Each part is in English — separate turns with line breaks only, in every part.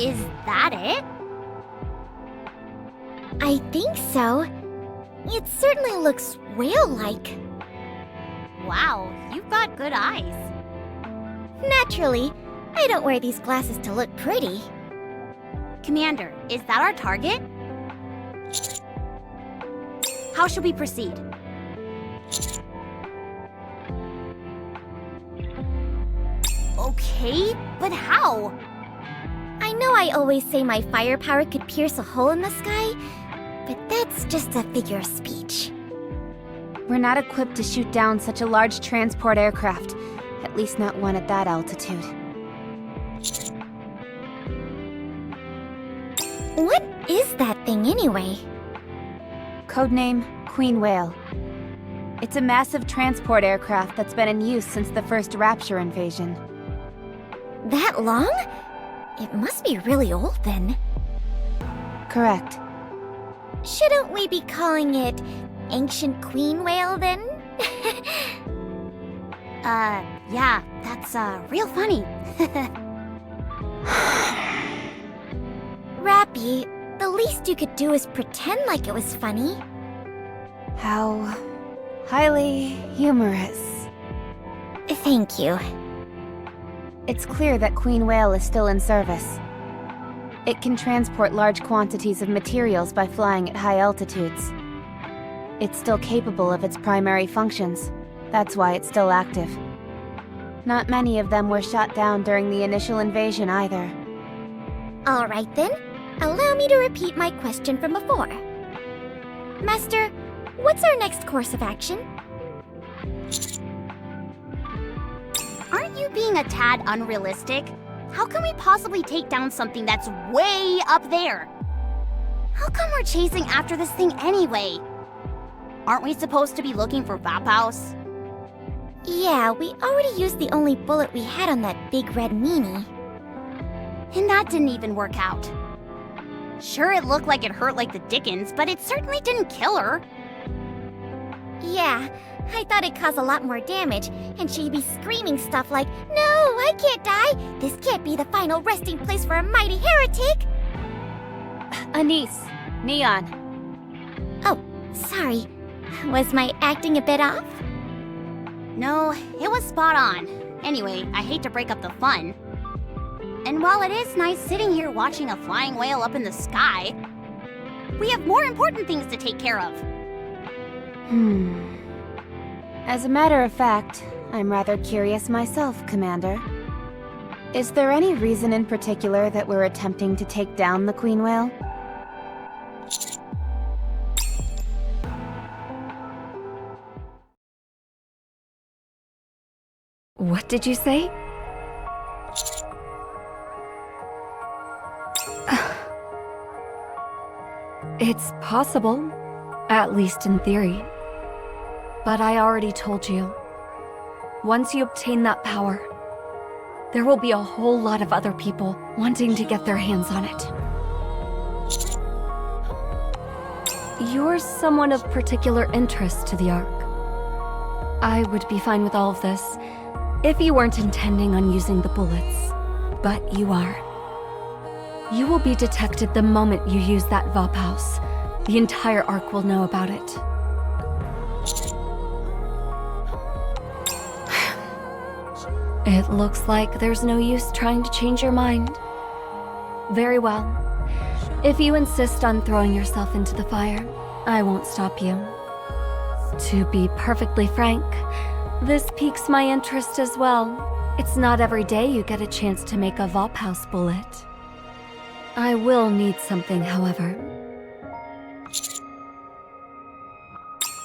Is that it?
I think so. It certainly looks whale-like.
Wow, you've got good eyes.
Naturally, I don't wear these glasses to look pretty.
Commander, is that our target? How should we proceed? Okay, but how?
I know I always say my firepower could pierce a hole in the sky, but that's just a figure of speech.
We're not equipped to shoot down such a large transport aircraft. At least not one at that altitude.
What is that thing anyway?
Codename Queen Whale. It's a massive transport aircraft that's been in use since the first Rapture invasion.
That long? It must be really old then.
Correct.
Shouldn't we be calling it Ancient Queen Whale then?
Yeah, that's, real funny.
Rappy, the least you could do is pretend like it was funny.
How highly humorous.
Thank you.
It's clear that Queen Whale is still in service. It can transport large quantities of materials by flying at high altitudes. It's still capable of its primary functions. That's why it's still active. Not many of them were shot down during the initial invasion either.
Alright then, allow me to repeat my question from before. Master, what's our next course of action?
Aren't you being a tad unrealistic? How can we possibly take down something that's way up there? How come we're chasing after this thing anyway? Aren't we supposed to be looking for Vaphaus?
Yeah, we already used the only bullet we had on that big red meanie.
And that didn't even work out. Sure, it looked like it hurt like the dickens, but it certainly didn't kill her.
Yeah, I thought it caused a lot more damage, and she'd be screaming stuff like, "No, I can't die! This can't be the final resting place for a mighty heretic!"
Anise, Neon.
Oh, sorry. Was my acting a bit off?
No, it was spot on. Anyway, I hate to break up the fun. And while it is nice sitting here watching a flying whale up in the sky, we have more important things to take care of.
As a matter of fact, I'm rather curious myself, Commander. Is there any reason in particular that we're attempting to take down the Queen Whale?
What did you say? It's possible, at least in theory. But I already told you, once you obtain that power, there will be a whole lot of other people wanting to get their hands on it. You're someone of particular interest to the Ark. I would be fine with all of this if you weren't intending on using the bullets, but you are. You will be detected the moment you use that Vaphaus. The entire Ark will know about it. It looks like there's no use trying to change your mind. Very well. If you insist on throwing yourself into the fire, I won't stop you. To be perfectly frank, this piques my interest as well. It's not every day you get a chance to make a Vaphaus bullet. I will need something, however.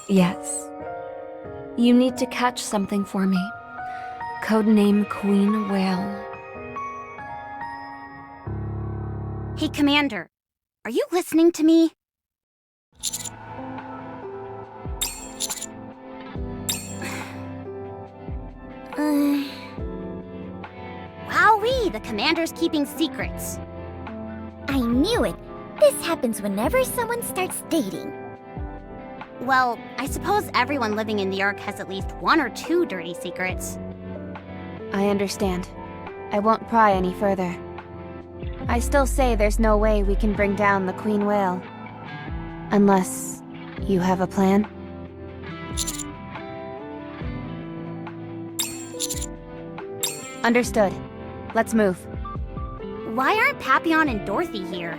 Yes. You need to catch something for me. Codename Queen Whale.
Hey, Commander, are you listening to me? Wowee, the Commander's keeping secrets.
I knew it. This happens whenever someone starts dating.
Well, I suppose everyone living in the Ark has at least one or two dirty secrets.
I understand. I won't pry any further. I still say there's no way we can bring down the queen whale. Unless you have a plan? Understood. Let's move.
Why aren't Papillon and Dorothy here?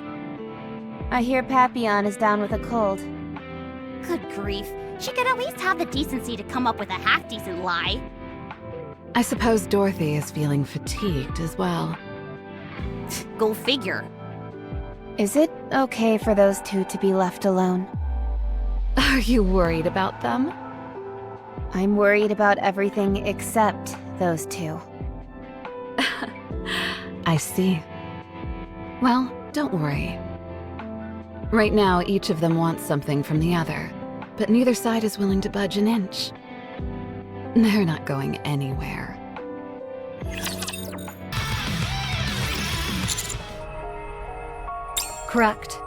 I hear Papillon is down with a cold.
Good grief. She could at least have the decency to come up with a half-decent lie.
I suppose Dorothy is feeling fatigued as well.
Go figure.
Is it okay for those two to be left alone?
Are you worried about them?
I'm worried about everything except those two.
I see. Well, don't worry. Right now, each of them wants something from the other, but neither side is willing to budge an inch. They're not going anywhere.
Correct.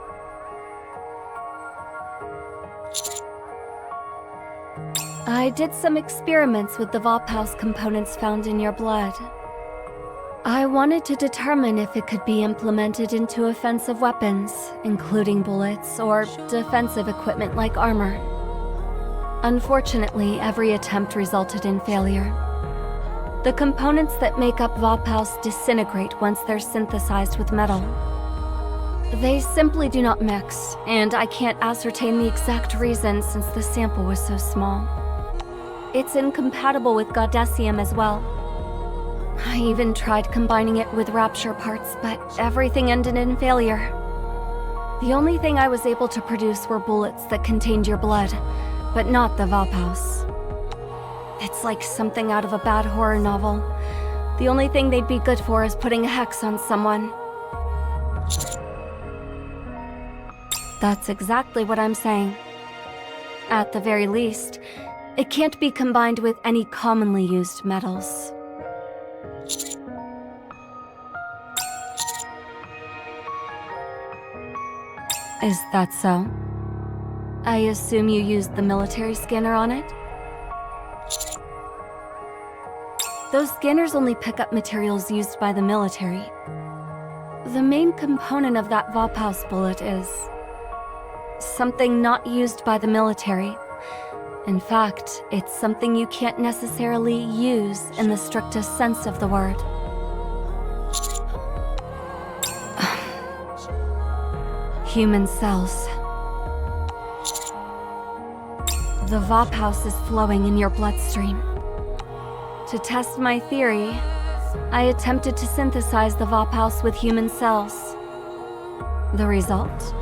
I did some experiments with the Vophouse components found in your blood. I wanted to determine if it could be implemented into offensive weapons, including bullets, or defensive equipment like armor. Unfortunately, every attempt resulted in failure. The components that make up Vophouse disintegrate once they're synthesized with metal. They simply do not mix, and I can't ascertain the exact reason since the sample was so small. It's incompatible with Goddessium as well. I even tried combining it with Rapture parts, but everything ended in failure. The only thing I was able to produce were bullets that contained your blood, but not the Vophouse. It's like something out of a bad horror novel. The only thing they'd be good for is putting a hex on someone. That's exactly what I'm saying. At the very least, it can't be combined with any commonly used metals. Is that so? I assume you used the military scanner on it? Those scanners only pick up materials used by the military. The main component of that Vophouse bullet is something not used by the military. In fact, it's something you can't necessarily use in the strictest sense of the word. Human cells. The Vophouse is flowing in your bloodstream. To test my theory, I attempted to synthesize the Vophouse with human cells. The result?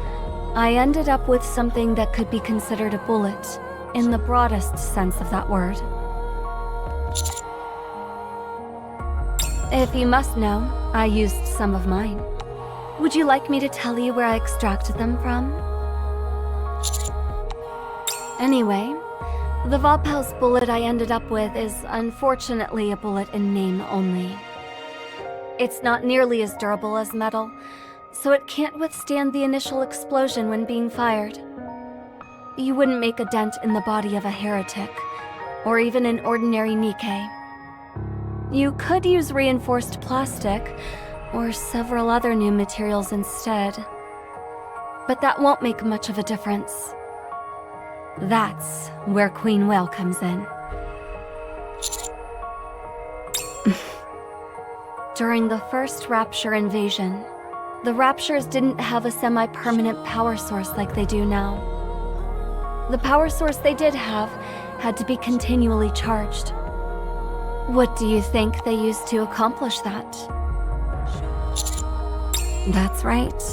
I ended up with something that could be considered a bullet, in the broadest sense of that word. If you must know, I used some of mine. Would you like me to tell you where I extracted them from? Anyway, the Vophouse bullet I ended up with is unfortunately a bullet in name only. It's not nearly as durable as metal, so it can't withstand the initial explosion when being fired. You wouldn't make a dent in the body of a heretic, or even an ordinary NIkke. You could use reinforced plastic, or several other new materials instead. But that won't make much of a difference. That's where Queen Whale comes in. During the first Rapture invasion, the Raptures didn't have a semi-permanent power source like they do now. The power source they did have had to be continually charged. What do you think they used to accomplish that? That's right.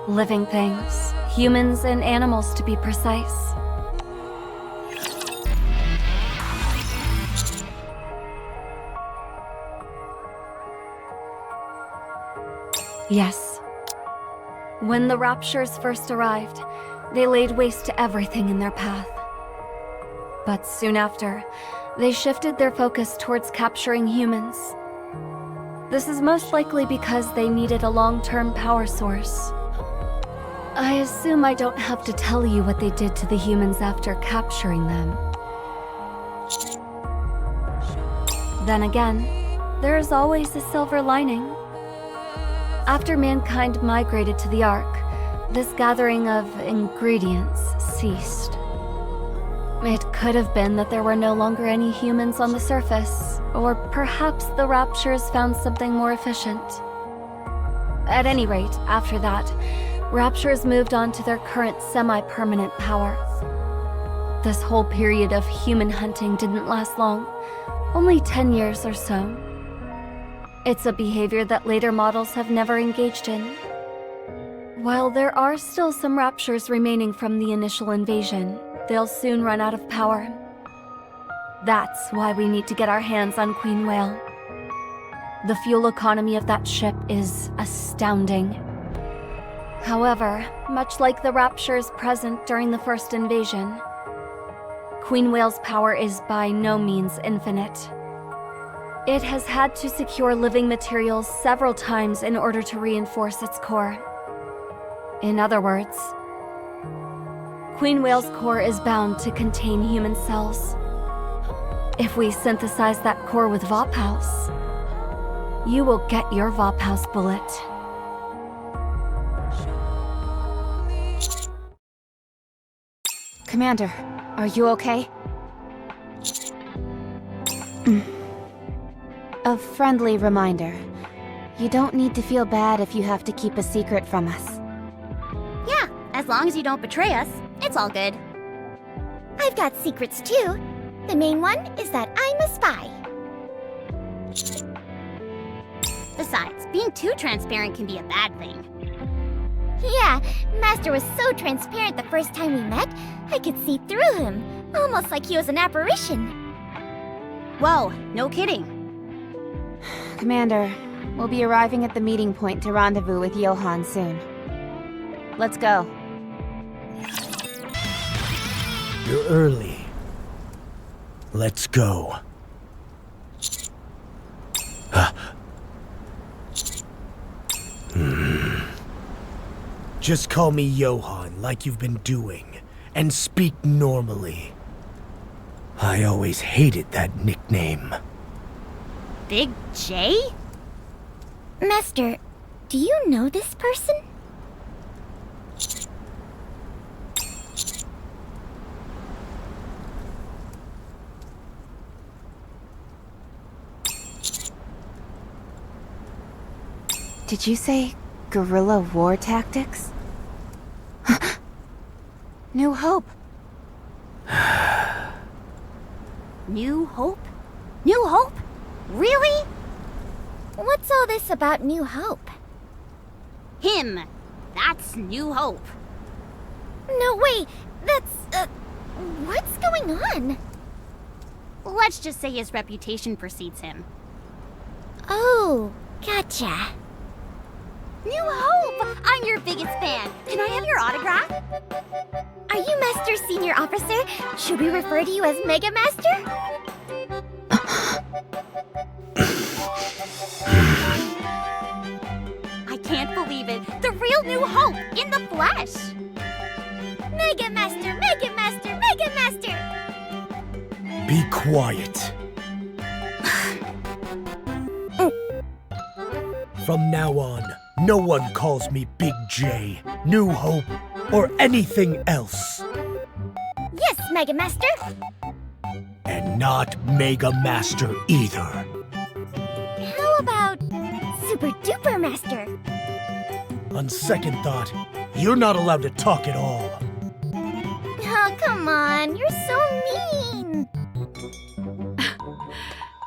Living things, humans and animals to be precise. Yes. When the Raptures first arrived, they laid waste to everything in their path. But soon after, they shifted their focus towards capturing humans. This is most likely because they needed a long-term power source. I assume I don't have to tell you what they did to the humans after capturing them. Then again, there is always a silver lining. After mankind migrated to the Ark, this gathering of ingredients ceased. It could have been that there were no longer any humans on the surface, or perhaps the Raptures found something more efficient. At any rate, after that, Raptures moved on to their current semi-permanent power. This whole period of human hunting didn't last long, only 10 years or so. It's a behavior that later models have never engaged in. While there are still some Raptures remaining from the initial invasion, they'll soon run out of power. That's why we need to get our hands on Queen Whale. The fuel economy of that ship is astounding. However, much like the Raptures present during the first invasion, Queen Whale's power is by no means infinite. It has had to secure living materials several times in order to reinforce its core. In other words, Queen Whale's core is bound to contain human cells. If we synthesize that core with Vophouse, you will get your Vophouse bullet.
Commander, are you okay? A friendly reminder. You don't need to feel bad if you have to keep a secret from us.
Yeah, as long as you don't betray us, it's all good.
I've got secrets too. The main one is that I'm a spy.
Besides, being too transparent can be a bad thing.
Yeah, Master was so transparent the first time we met, I could see through him, almost like he was an apparition.
Whoa, no kidding.
Commander, we'll be arriving at the meeting point to rendezvous with Johann soon. Let's go.
You're early. Let's go. Just call me Johann like you've been doing, and speak normally. I always hated that nickname.
Big J?
Master, do you know this person?
Did you say guerrilla war tactics? New Hope.
New Hope? New Hope? Really?
What's all this about New Hope?
Him. That's New Hope.
No, wait, that's, what's going on?
Let's just say his reputation precedes him.
Oh, gotcha.
New Hope! I'm your biggest fan. Can I have your autograph?
Are you Master Senior Officer? Should we refer to you as Mega Master?
I can't believe it. The real New Hope in the flesh.
Mega Master, Mega Master, Mega Master!
Be quiet. From now on, no one calls me Big J, New Hope, or anything else.
Yes, Mega Master!
And not Mega Master either.
How about Super Duper Master?
On second thought, you're not allowed to talk at all.
Oh, come on, you're so mean!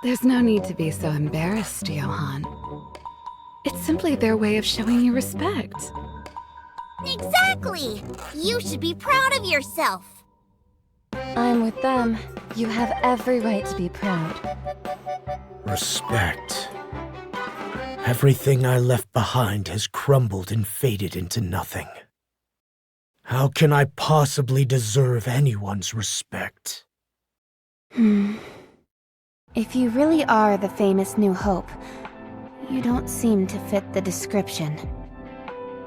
There's no need to be so embarrassed, Johann. It's simply their way of showing you respect.
Exactly! You should be proud of yourself!
I'm with them. You have every right to be proud.
Respect. Everything I left behind has crumbled and faded into nothing. How can I possibly deserve anyone's respect?
If you really are the famous New Hope, you don't seem to fit the description.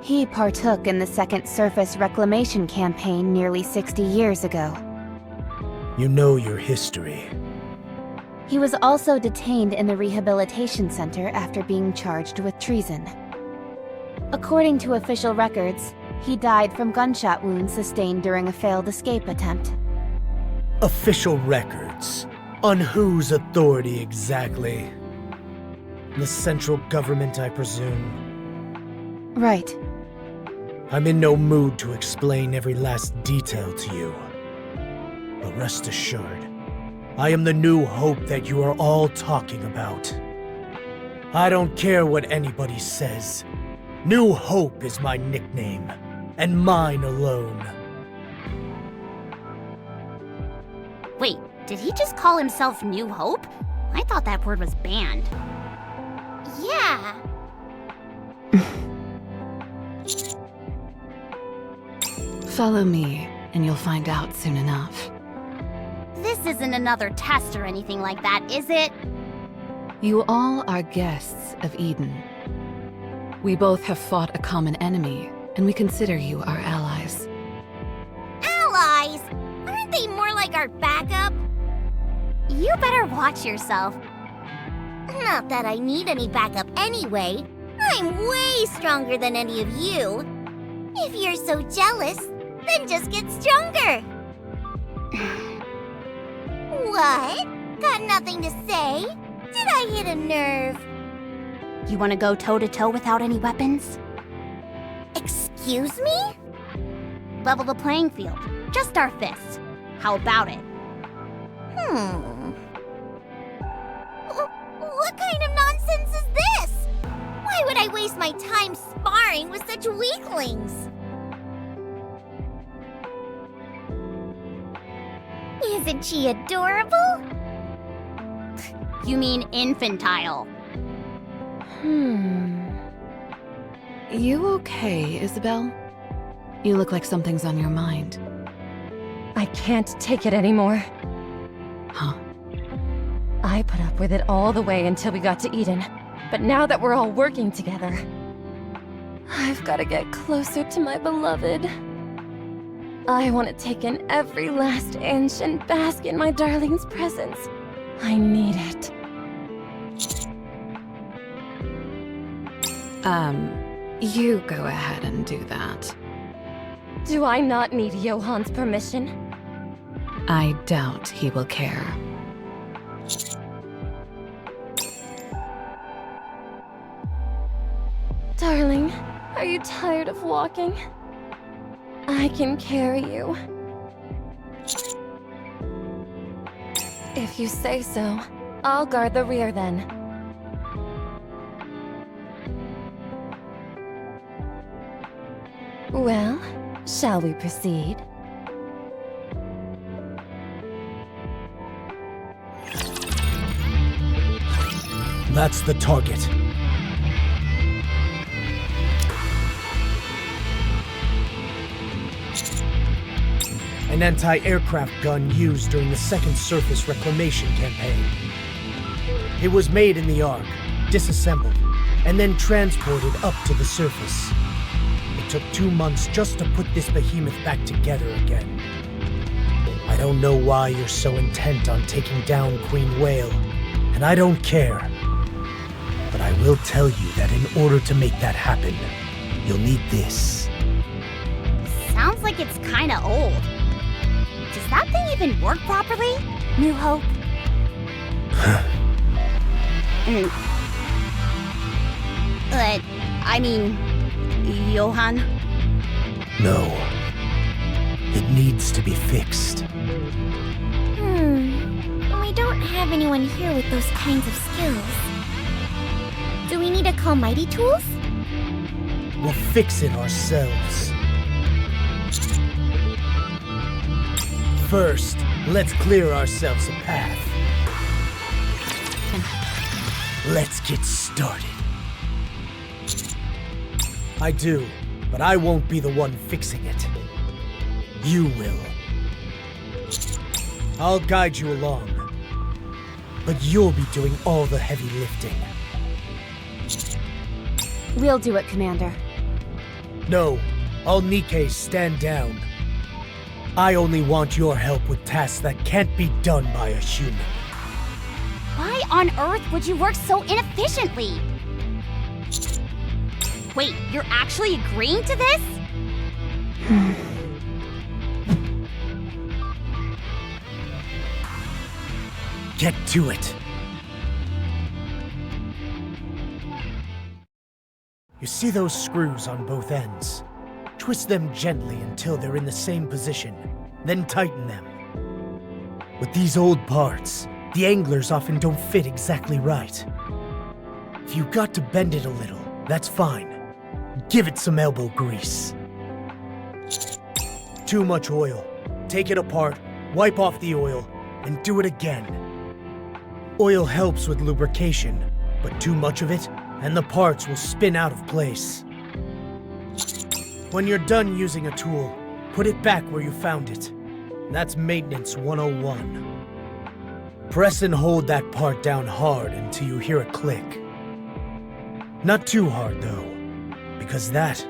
He partook in the Second Surface Reclamation Campaign nearly 60 years ago.
You know your history.
He was also detained in the Rehabilitation Center after being charged with treason. According to official records, he died from gunshot wounds sustained during a failed escape attempt.
Official records? On whose authority exactly? The central government, I presume.
Right.
I'm in no mood to explain every last detail to you. But rest assured, I am the new hope that you are all talking about. I don't care what anybody says. New Hope is my nickname, and mine alone.
Wait, did he just call himself New Hope? I thought that word was banned.
Yeah.
Follow me, and you'll find out soon enough.
This isn't another test or anything like that, is it?
You all are guests of Eden. We both have fought a common enemy, and we consider you our allies.
Allies? Aren't they more like our backup?
You better watch yourself.
Not that I need any backup anyway. I'm way stronger than any of you. If you're so jealous, then just get stronger. What? Got nothing to say? Did I hit a nerve?
You want to go toe-to-toe without any weapons?
Excuse me?
Level the playing field. Just our fists. How about it?
What kind of nonsense is this? Why would I waste my time sparring with such weaklings? Isn't she adorable?
You mean infantile.
You okay, Isabel? You look like something's on your mind.
I can't take it anymore.
Huh?
I put up with it all the way until we got to Eden. But now that we're all working together, I've got to get closer to my beloved. I want to take in every last inch and bask in my darling's presence. I need it.
You go ahead and do that.
Do I not need Johann's permission?
I doubt he will care.
Darling, are you tired of walking? I can carry you. If you say so, I'll guard the rear then. Well, shall we proceed?
That's the target. An anti-aircraft gun used during the second surface reclamation campaign. It was made in the Ark, disassembled, and then transported up to the surface. It took 2 months just to put this behemoth back together again. I don't know why you're so intent on taking down Queen Whale, and I don't care. But I will tell you that in order to make that happen, you'll need this.
Sounds like it's kinda old. Does that thing even work properly? New Hope? I mean, Johann?
No. It needs to be fixed.
We don't have anyone here with those kinds of skills. Do we need to call Mighty Tools?
We'll fix it ourselves. First, let's clear ourselves a path. Let's get started. I do, but I won't be the one fixing it. You will. I'll guide you along, but you'll be doing all the heavy lifting.
We'll do it, Commander.
No, all NIkke stand down. I only want your help with tasks that can't be done by a human.
Why on earth would you work so inefficiently? Wait, you're actually agreeing to this?
Get to it. You see those screws on both ends? Twist them gently until they're in the same position, then tighten them. With these old parts, the anglers often don't fit exactly right. If you've got to bend it a little, that's fine. Give it some elbow grease. Too much oil. Take it apart, wipe off the oil, and do it again. Oil helps with lubrication, but too much of it, and the parts will spin out of place. When you're done using a tool, put it back where you found it. That's maintenance 101. Press and hold that part down hard until you hear a click. Not too hard though, because that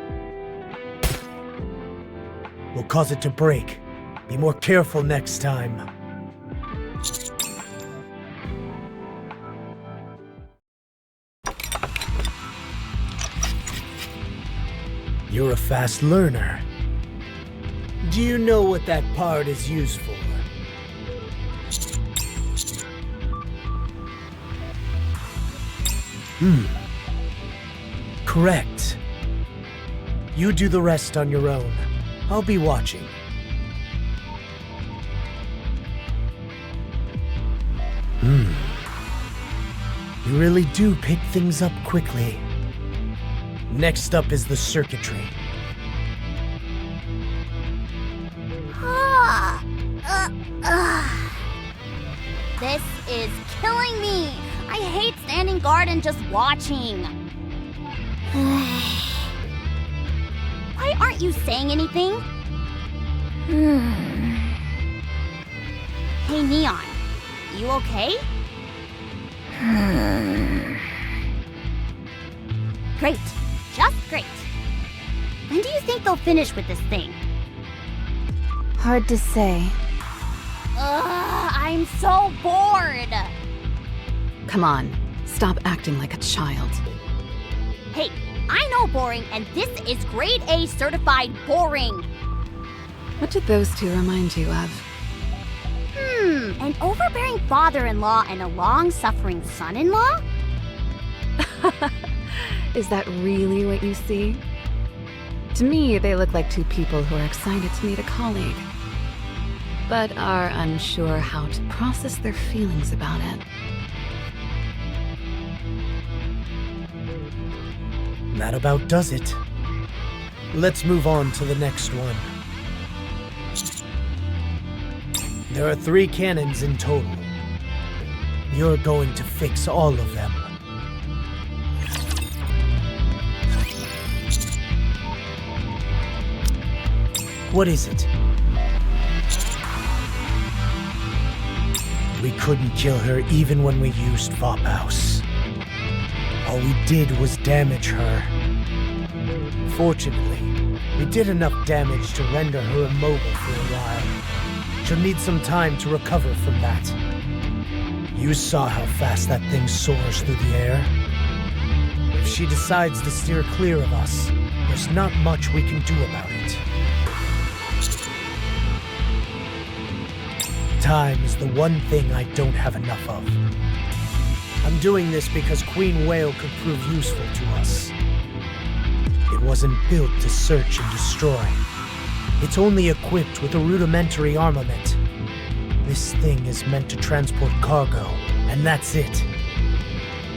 will cause it to break. Be more careful next time. You're a fast learner. Do you know what that part is used for? Correct. You do the rest on your own. I'll be watching. You really do pick things up quickly. Next up is the circuitry.
This is killing me. I hate standing guard and just watching. Why aren't you saying anything? Hey, Neon. You okay? Great. Just great. When do you think they'll finish with this thing?
Hard to say.
Ugh, I'm so bored.
Come on, stop acting like a child.
Hey, I know boring, and this is grade A certified boring.
What did those two remind you of?
An overbearing father-in-law and a long-suffering son-in-law?
Is that really what you see? To me, they look like two people who are excited to meet a colleague, but are unsure how to process their feelings about it.
That about does it. Let's move on to the next one. There are 3 cannons in total. You're going to fix all of them. What is it? We couldn't kill her even when we used Fophouse. All we did was damage her. Fortunately, we did enough damage to render her immobile for a while. She'll need some time to recover from that. You saw how fast that thing soars through the air. If she decides to steer clear of us, there's not much we can do about it. Time is the one thing I don't have enough of. I'm doing this because Queen Whale could prove useful to us. It wasn't built to search and destroy. It's only equipped with a rudimentary armament. This thing is meant to transport cargo, and that's it.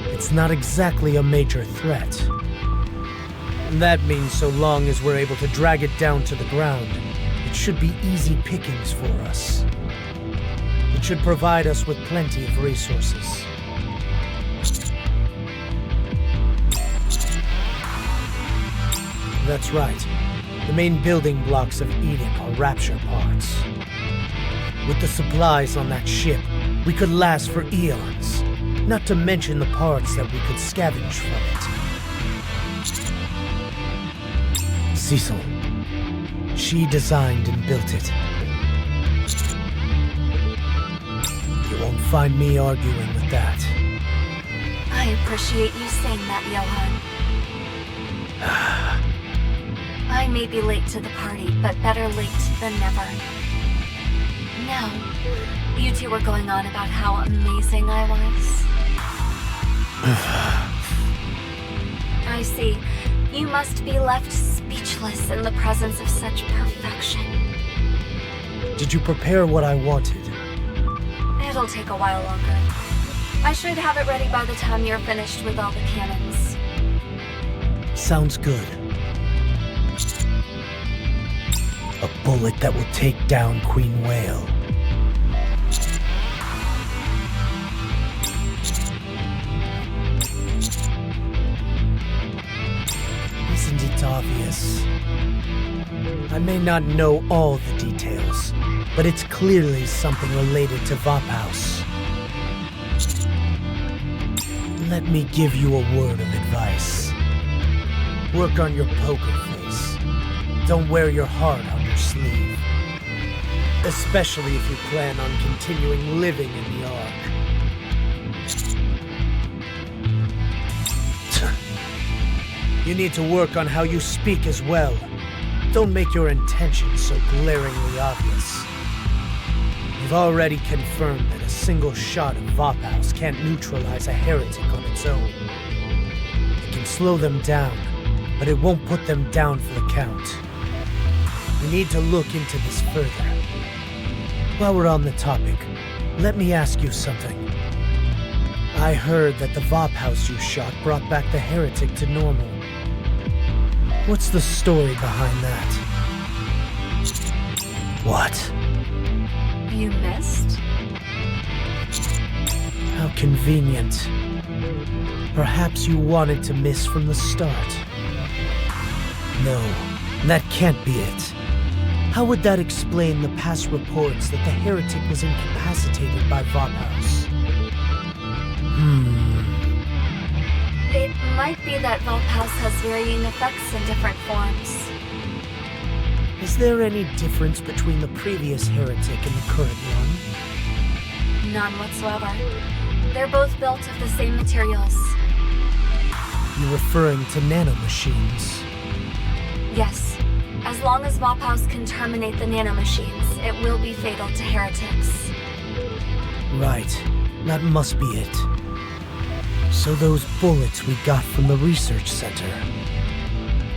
It's not exactly a major threat. That means so long as we're able to drag it down to the ground, it should be easy pickings for us. It should provide us with plenty of resources. That's right. The main building blocks of Eden are Rapture parts. With the supplies on that ship, we could last for eons. Not to mention the parts that we could scavenge from it. Cecil. She designed and built it. You won't find me arguing with that.
I appreciate you saying that, Johan. I may be late to the party, but better late than never. Now, you two were going on about how amazing I was. I see. You must be left speechless in the presence of such perfection.
Did you prepare what I wanted?
It'll take a while longer. I should have it ready by the time you're finished with all the cannons.
Sounds good. A bullet that will take down Queen Whale. Isn't it obvious? I may not know all the details, but it's clearly something related to Vophouse. Let me give you a word of advice. Work on your poker face. Don't wear your heart on your sleeve. Especially if you plan on continuing living in the Ark. You need to work on how you speak as well. Don't make your intentions so glaringly obvious. You've already confirmed that a single shot of Vophouse can't neutralize a heretic on its own. It can slow them down, but it won't put them down for the count. We need to look into this further. While we're on the topic, let me ask you something. I heard that the Vophouse you shot brought back the heretic to normal. What's the story behind that? What?
You missed?
How convenient. Perhaps you wanted to miss from the start. No, that can't be it. How would that explain the past reports that the heretic was incapacitated by Vophouse?
It might be that Vophouse has varying effects in different forms.
Is there any difference between the previous heretic and the current one?
None whatsoever. They're both built of the same materials.
You're referring to nanomachines.
Yes. As long as Vophouse can terminate the nanomachines, it will be fatal to heretics.
Right. That must be it. So those bullets we got from the research center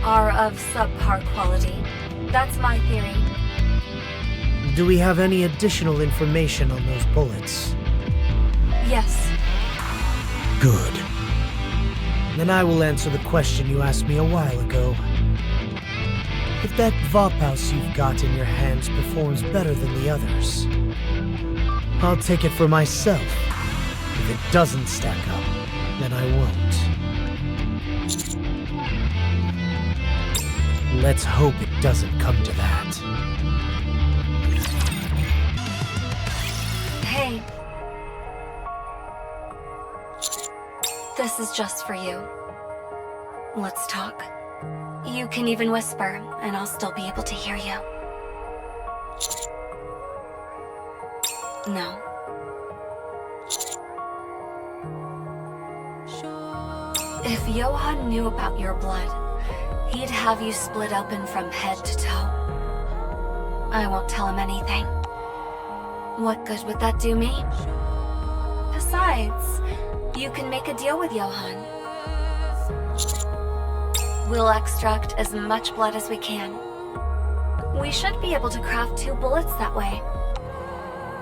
are of subpar quality. That's my theory.
Do we have any additional information on those bullets?
Yes.
Good. Then I will answer the question you asked me a while ago. If that Vophouse you've got in your hands performs better than the others, I'll take it for myself. If it doesn't stack up, then I won't. Let's hope it doesn't come to that.
Hey. This is just for you. Let's talk. You can even whisper, and I'll still be able to hear you. No. If Johann knew about your blood, he'd have you split open from head to toe. I won't tell him anything. What good would that do me? Besides, you can make a deal with Johann. We'll extract as much blood as we can. We should be able to craft 2 bullets that way.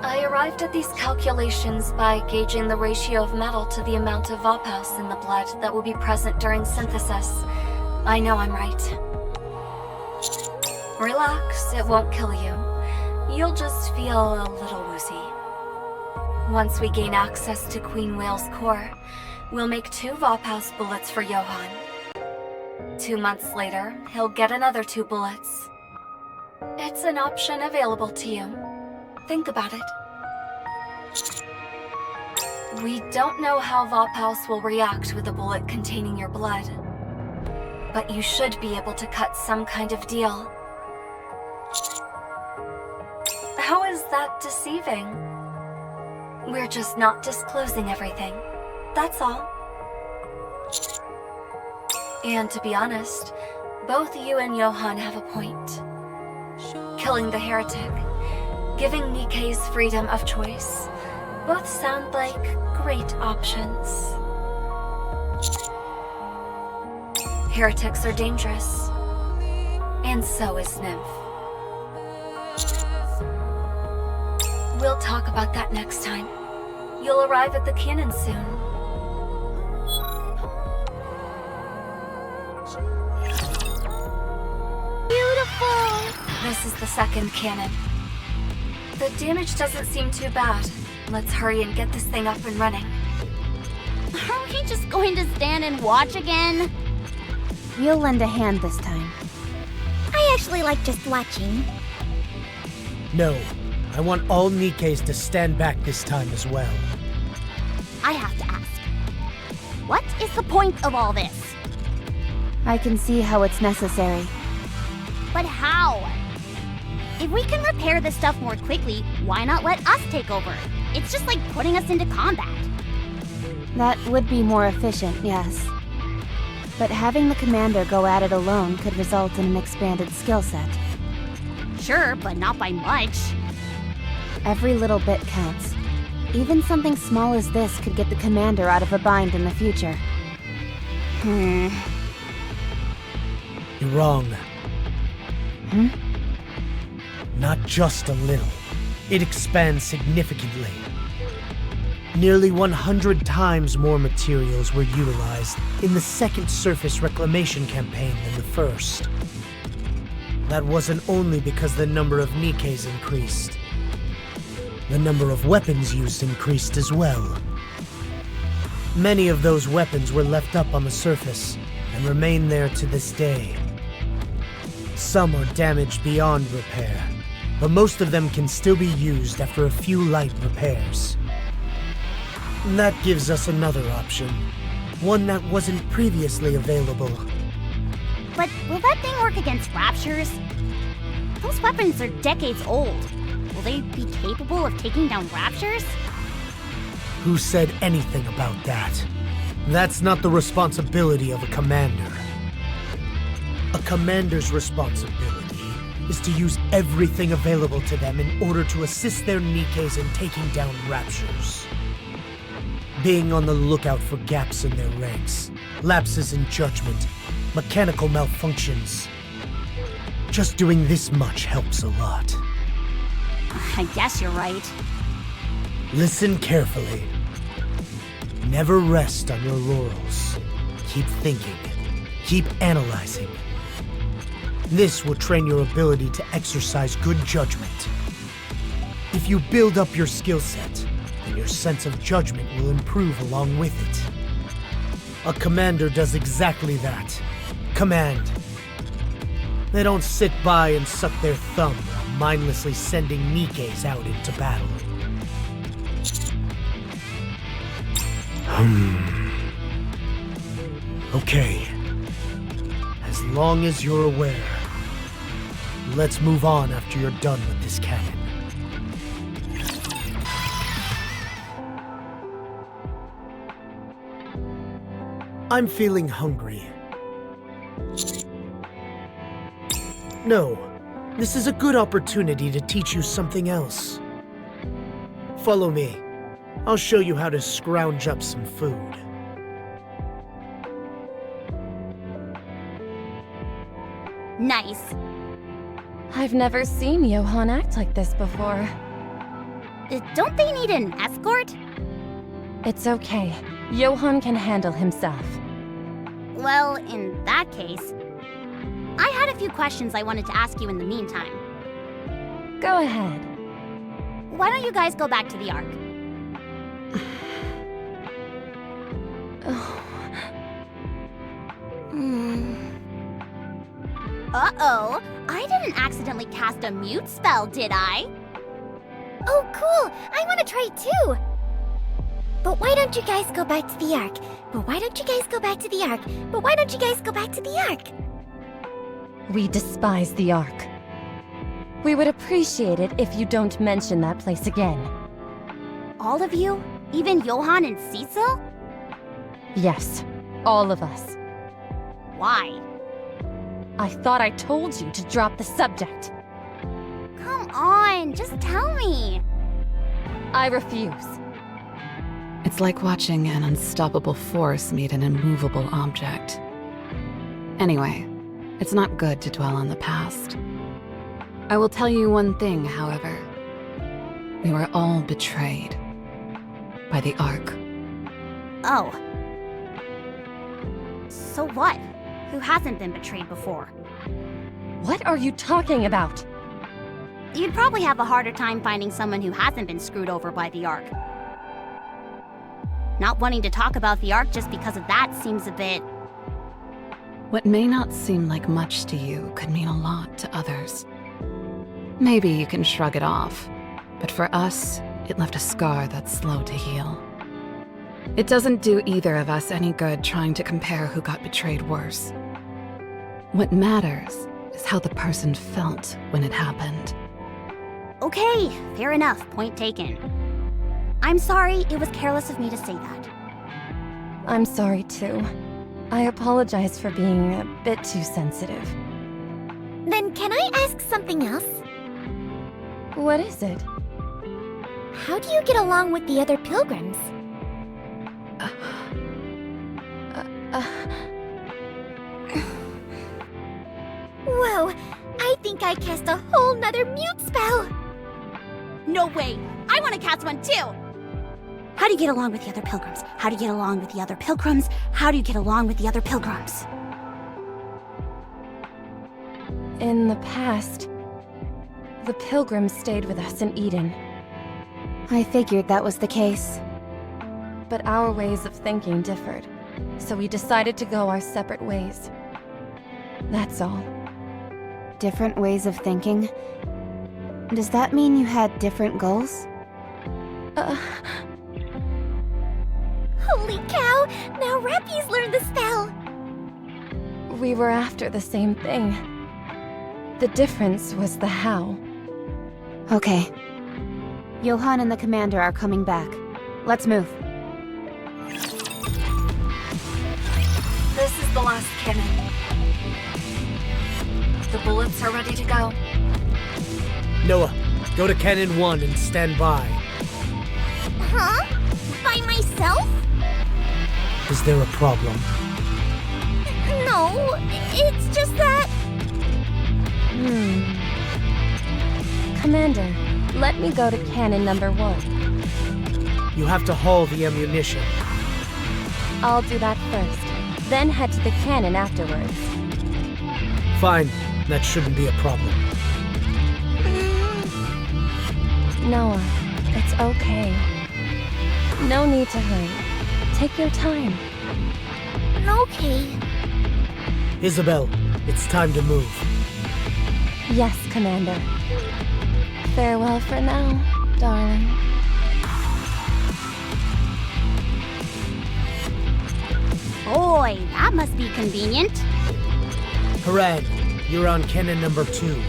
I arrived at these calculations by gauging the ratio of metal to the amount of Vophouse in the blood that will be present during synthesis. I know I'm right. Relax, it won't kill you. You'll just feel a little woozy. Once we gain access to Queen Whale's core, we'll make 2 Vophouse bullets for Johann. 2 months later, he'll get another 2 bullets. It's an option available to you. Think about it. We don't know how Vophouse will react with a bullet containing your blood. But you should be able to cut some kind of deal. How is that deceiving? We're just not disclosing everything. That's all. And to be honest, both you and Johann have a point. Killing the heretic, giving Nikke's freedom of choice, both sound like great options. Heretics are dangerous, and so is Nymph. We'll talk about that next time. You'll arrive at the cannon soon.
Beautiful!
This is the second cannon. The damage doesn't seem too bad. Let's hurry and get this thing up and running.
Are we just going to stand and watch again?
We'll lend a hand this time.
I actually like just watching.
No, I want all Nikkes to stand back this time as well.
I have to ask. What is the point of all this?
I can see how it's necessary.
But how? If we can repair this stuff more quickly, why not let us take over? It's just like putting us into combat.
That would be more efficient, yes. But having the commander go at it alone could result in an expanded skill set.
Sure, but not by much.
Every little bit counts. Even something small as this could get the commander out of a bind in the future.
You're wrong. Not just a little. It expands significantly. Nearly 100 times more materials were utilized in the second surface reclamation campaign than the first. That wasn't only because the number of Nikkes increased. The number of weapons used increased as well. Many of those weapons were left up on the surface and remain there to this day. Some are damaged beyond repair, but most of them can still be used after a few light repairs. That gives us another option, one that wasn't previously available.
But will that thing work against raptures? Those weapons are decades old. Will they be capable of taking down raptures?
Who said anything about that? That's not the responsibility of a commander. A commander's responsibility is to use everything available to them in order to assist their Nikkes in taking down raptures. Being on the lookout for gaps in their ranks, lapses in judgment, mechanical malfunctions. Just doing this much helps a lot.
I guess you're right.
Listen carefully. Never rest on your laurels. Keep thinking. Keep analyzing. This will train your ability to exercise good judgment. If you build up your skill set, then your sense of judgment will improve along with it. A commander does exactly that. Command. They don't sit by and suck their thumb while mindlessly sending Nikkes out into battle. Okay. As long as you're aware. Let's move on after you're done with this cannon. I'm feeling hungry. No, this is a good opportunity to teach you something else. Follow me. I'll show you how to scrounge up some food.
Nice.
I've never seen Johann act like this before.
Don't they need an escort?
It's okay. Johann can handle himself.
Well, in that case, I had a few questions I wanted to ask you in the meantime.
Go ahead.
Why don't you guys go back to the Ark? Uh-oh, I didn't accidentally cast a mute spell, did I?
Oh, cool! I want to try it too! But why don't you guys go back to the Ark? But why don't you guys go back to the Ark? But why don't you guys go back to the Ark?
We despise the Ark. We would appreciate it if you don't mention that place again.
All of you? Even Johann and Cecil?
Yes, all of us.
Why?
I thought I told you to drop the subject.
Come on, just tell me.
I refuse.
It's like watching an unstoppable force meet an immovable object. Anyway, it's not good to dwell on the past. I will tell you one thing, however. We were all betrayed by the Ark.
Oh. So what? Who hasn't been betrayed before?
What are you talking about?
You'd probably have a harder time finding someone who hasn't been screwed over by the Ark. Not wanting to talk about the Ark just because of that seems a bit...
What may not seem like much to you could mean a lot to others. Maybe you can shrug it off, but for us, it left a scar that's slow to heal. It doesn't do either of us any good trying to compare who got betrayed worse. What matters is how the person felt when it happened.
Okay, fair enough, point taken. I'm sorry, it was careless of me to say that.
I'm sorry too. I apologize for being a bit too sensitive.
Then can I ask something else?
What is it?
How do you get along with the other pilgrims? Whoa, I think I cast a whole nother mute spell!
No way! I want to cast one too! How do you get along with the other pilgrims? How do you get along with the other pilgrims? How do you get along with the other pilgrims?
In the past, the pilgrims stayed with us in Eden,
I figured that was the case.
but our ways of thinking differed, so we decided to go our separate ways. That's all.
Different ways of thinking? Does that mean you had different goals?
Holy cow! Now Rappy's learned the spell!
We were after the same thing. The difference was the how.
Okay. Johann and the commander are coming back. Let's move.
This is the last cannon. The bullets are ready to go.
Noah, go to Cannon 1 and stand by.
Huh? By myself?
Is there a problem?
No, it's just that...
Commander, let me go to cannon number 1.
You have to haul the ammunition.
I'll do that first, then head to the cannon afterwards.
Fine, that shouldn't be a problem.
Noah, it's okay. No need to hurry. Take your time.
Okay.
Isabel, it's time to move.
Yes, Commander. Farewell for now, darling.
Boy, that must be convenient.
Harad, you're on Cannon number 2.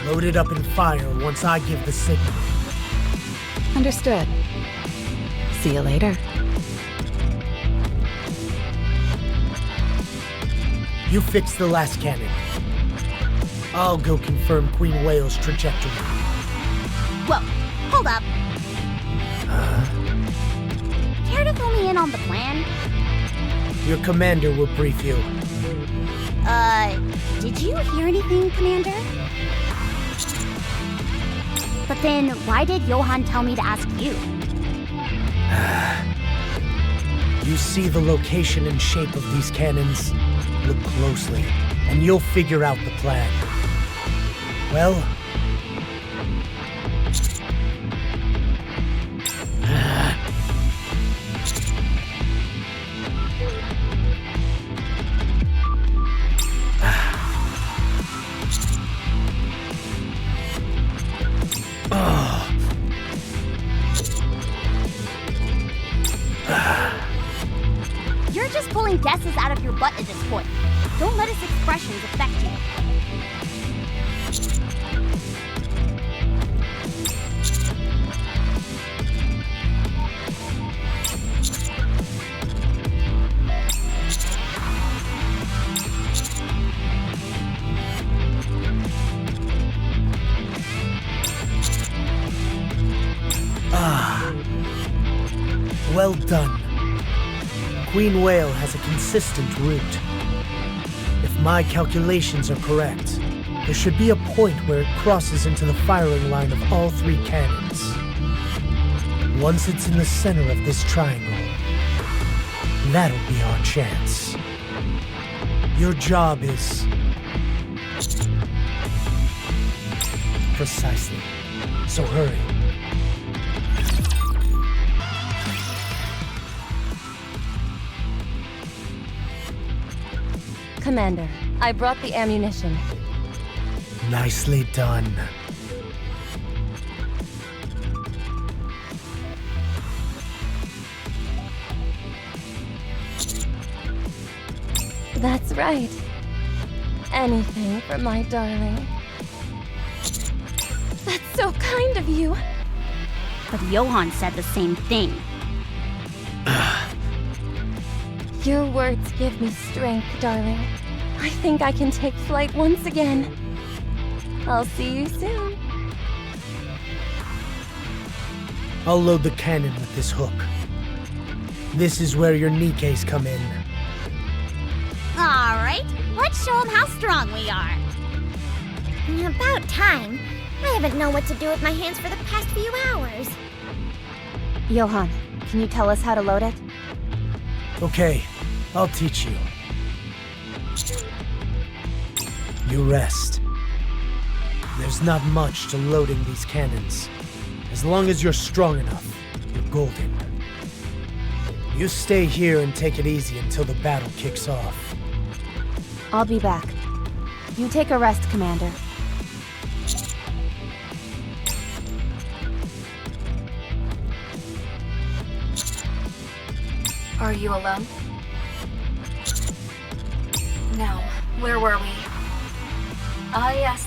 Load it up and fire once I give the signal.
Understood. See you later.
You fix the last cannon. I'll go confirm Queen Whale's trajectory.
Whoa, hold up. Care to fill me in on the plan?
Your commander will brief you.
Did you hear anything, Commander? But then, why did Johann tell me to ask you?
You see the location and shape of these cannons? Look closely, and you'll figure out the plan. Well...
You're just pulling guesses out of your butt at this point. Don't let his expressions affect you.
done. Queen Whale has a consistent route. If my calculations are correct, there should be a point where it crosses into the firing line of all 3 cannons. Once it's in the center of this triangle, that'll be our chance. Your job is... Precisely. So hurry.
Commander, I brought the ammunition.
Nicely done.
That's right. Anything for my darling. That's so kind of you.
But Johann said the same thing.
Your words give me strength, darling. I think I can take flight once again. I'll see you soon.
I'll load the cannon with this hook. This is where your Nikkes come in.
All right, let's show them how strong we are.
About time. I haven't known what to do with my hands for the past few hours.
Johann, can you tell us how to load it?
Okay, I'll teach you. You rest. There's not much to loading these cannons. As long as you're strong enough, you're golden. You stay here and take it easy until the battle kicks off.
I'll be back. You take a rest, Commander.
Are you alone? Now, where were we? Ah, yes,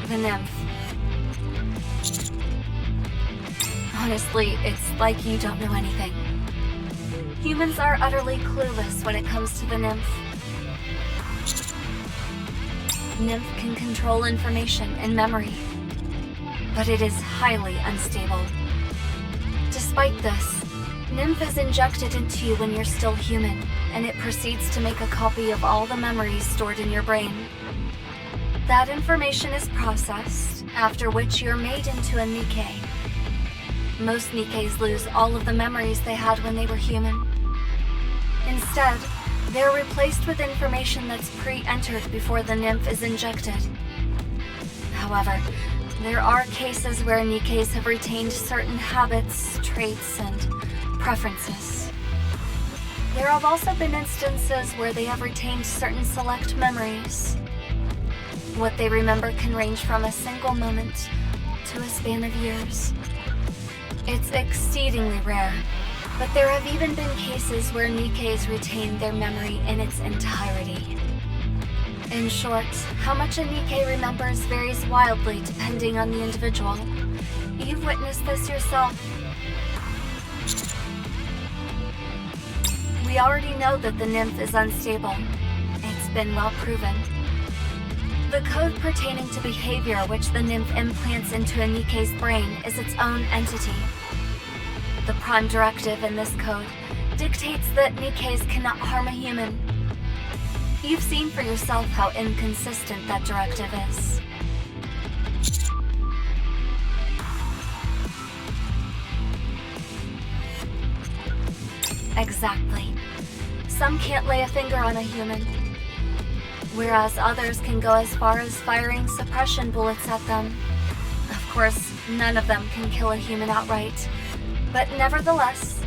the nymph. Honestly, it's like you don't know anything. Humans are utterly clueless when it comes to the nymph. Nymph can control information and memory, but it is highly unstable. Despite this, Nymph is injected into you when you're still human, and it proceeds to make a copy of all the memories stored in your brain. That information is processed, after which you're made into a Nikke. Most Nikkes lose all of the memories they had when they were human. Instead, they're replaced with information that's pre-entered before the nymph is injected. However, there are cases where Nikkes have retained certain habits, traits, and preferences. There have also been instances where they have retained certain select memories. What they remember can range from a single moment to a span of years. It's exceedingly rare, but there have even been cases where Nikkes retain their memory in its entirety. In short, how much a Nikke remembers varies wildly depending on the individual. You've witnessed this yourself. We already know that the nymph is unstable. It's been well proven. The code pertaining to behavior which the nymph implants into a Nikke's brain is its own entity. The prime directive in this code dictates that Nikkes cannot harm a human. You've seen for yourself how inconsistent that directive is. Exactly. Some can't lay a finger on a human, whereas others can go as far as firing suppression bullets at them. Of course, none of them can kill a human outright, but nevertheless,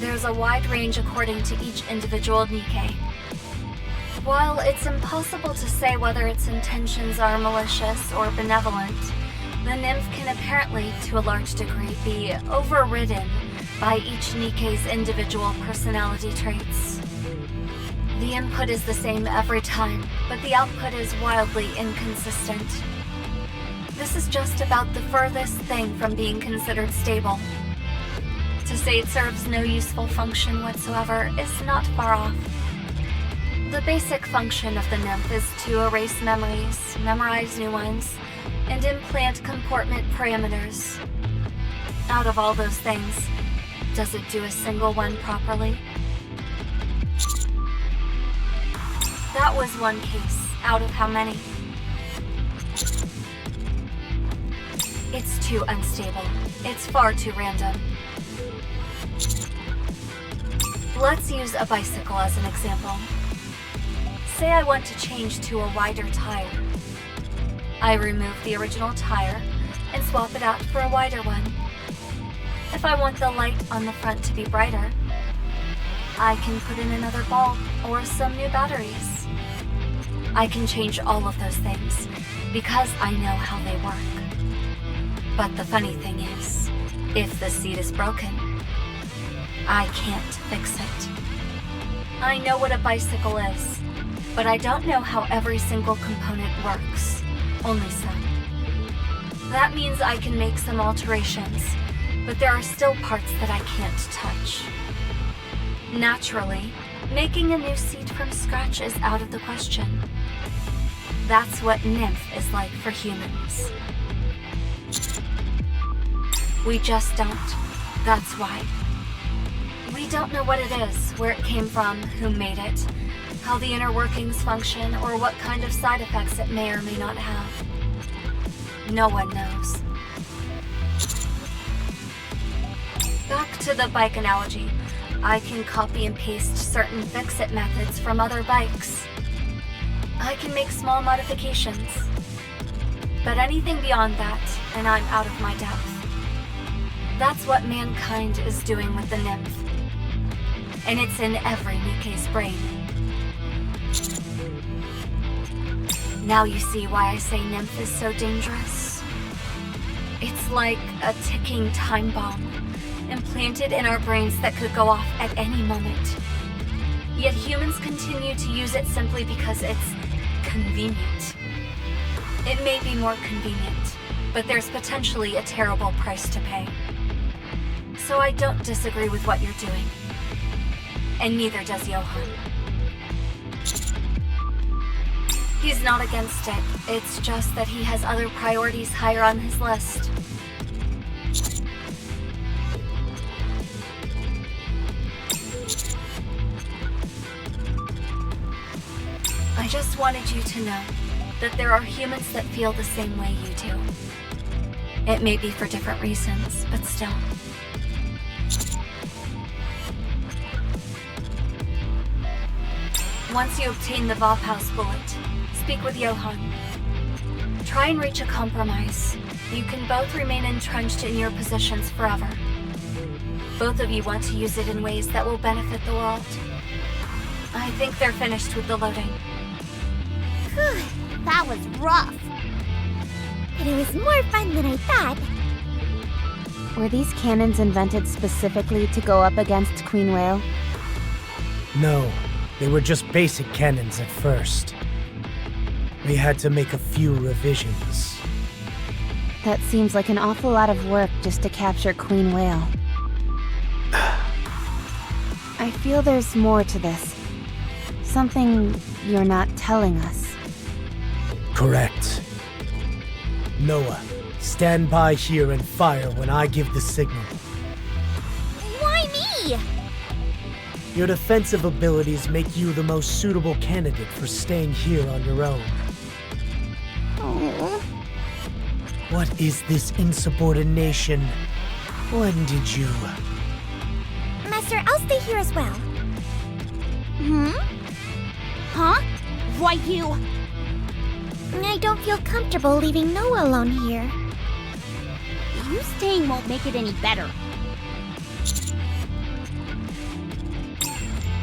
there's a wide range according to each individual Nikke. While it's impossible to say whether its intentions are malicious or benevolent, the nymph can apparently, to a large degree, be overridden by each Nikke's individual personality traits. The input is the same every time, but the output is wildly inconsistent. This is just about the furthest thing from being considered stable. To say it serves no useful function whatsoever is not far off. The basic function of the nymph is to erase memories, memorize new ones, and implant comportment parameters. Out of all those things, Does it do a single one properly? That was one case, out of how many? It's too unstable. It's far too random. Let's use a bicycle as an example. Say I want to change to a wider tire. I remove the original tire and swap it out for a wider one. If I want the light on the front to be brighter, I can put in another bulb or some new batteries. I can change all of those things because I know how they work. But the funny thing is, if the seat is broken, I can't fix it. I know what a bicycle is, but I don't know how every single component works, only some. That means I can make some alterations, but there are still parts that I can't touch. Naturally, making a new seat from scratch is out of the question. That's what Nymph is like for humans. We just don't. That's why. We don't know what it is, where it came from, who made it, how the inner workings function, or what kind of side effects it may or may not have. No one knows. Back to the bike analogy. I can copy and paste certain fix-it methods from other bikes. I can make small modifications. But anything beyond that, and I'm out of my depth. That's what mankind is doing with the Nymph. And it's in every Nikke's brain. Now you see why I say Nymph is so dangerous. It's like a ticking time bomb, implanted in our brains that could go off at any moment. Yet humans continue to use it simply because it's convenient. It may be more convenient, but there's potentially a terrible price to pay. So I don't disagree with what you're doing. And neither does Johan. He's not against it. It's just that he has other priorities higher on his list. I just wanted you to know that there are humans that feel the same way you do. It may be for different reasons, but still. Once you obtain the Vophaus bullet, speak with Johan. Try and reach a compromise. You can both remain entrenched in your positions forever. Both of you want to use it in ways that will benefit the world. I think they're finished with the loading.
Whew, that was rough.
But it was more fun than I thought.
Were these cannons invented specifically to go up against Queen Whale?
No, they were just basic cannons at first. We had to make a few revisions.
That seems like an awful lot of work just to capture Queen Whale. I feel there's more to this. Something you're not telling us.
Correct. Noah, stand by here and fire when I give the signal.
Why me?
Your defensive abilities make you the most suitable candidate for staying here on your own.
Oh.
What is this insubordination? When did you...
Master, I'll stay here as well.
Huh? Why you?
I don't feel comfortable leaving Noah alone here.
You staying won't make it any better.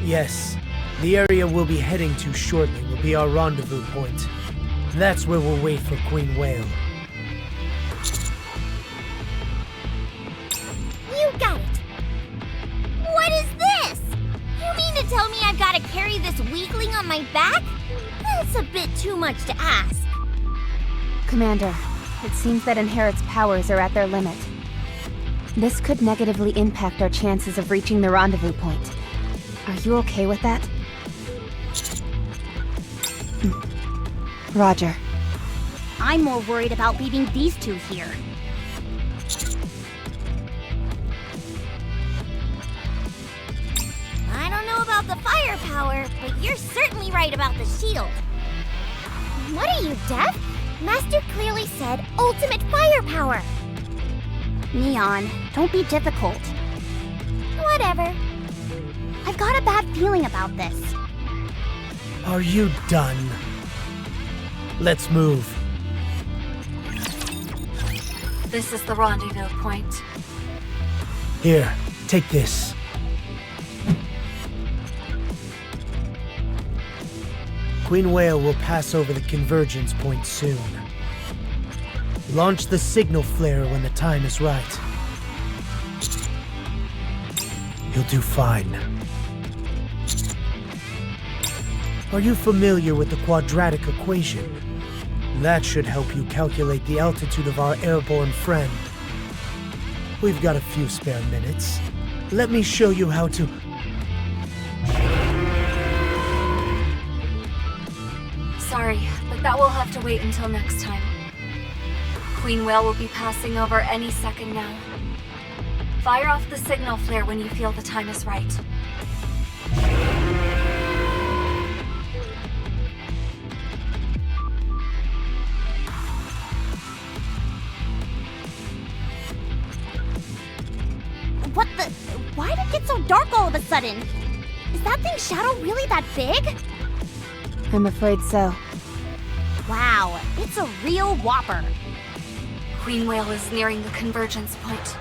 Yes, the area we'll be heading to shortly will be our rendezvous point. That's where we'll wait for Queen Whale.
You got it. What is this? You mean to tell me I've got to carry this weakling on my back? That's a bit too much to ask.
Commander, it seems that Inherit's powers are at their limit. This could negatively impact our chances of reaching the rendezvous point. Are you okay with that? Roger.
I'm more worried about leaving these two here.
about the firepower, but you're certainly right about the shield. What are you, deaf? Master clearly said ultimate firepower.
Neon, don't be difficult.
Whatever.
I've got a bad feeling about this.
Are you done? Let's move.
This is the rendezvous point.
Here, take this. Queen Whale will pass over the convergence point soon. Launch the signal flare when the time is right. You'll do fine. Are you familiar with the quadratic equation? That should help you calculate the altitude of our airborne friend. We've got a few spare minutes. Let me show you how to...
Sorry, but that will have to wait until next time. Queen Whale will be passing over any second now. Fire off the signal flare when you feel the time is right.
What the? Why did it get so dark all of a sudden? Is that thing's shadow really that big?
I'm afraid so.
Wow, it's a real whopper.
Queen Whale is nearing the convergence point.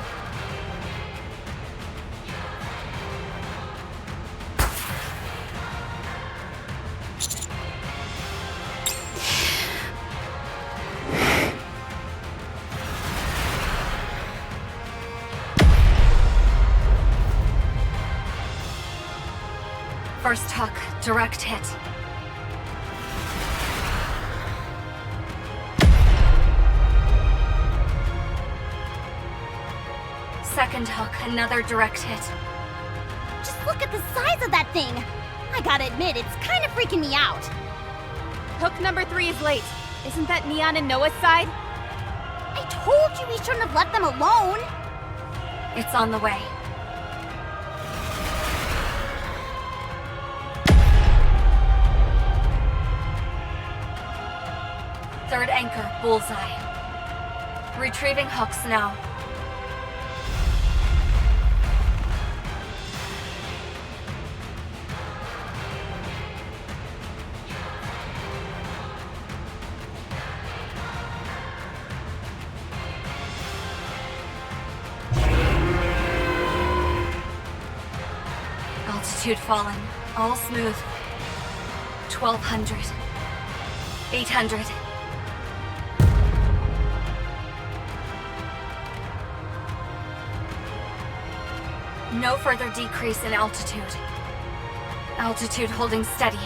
First hook, direct hit. Second hook, another direct hit.
Just look at the size of that thing. I gotta admit, it's kind of freaking me out.
Hook number 3 is late. Isn't that Neon and Noah's side?
I told you we shouldn't have left them alone.
It's on the way. Third anchor, bullseye. Retrieving hooks now. Altitude falling, all smooth. 1200. 800. No further decrease in altitude. Altitude holding steady.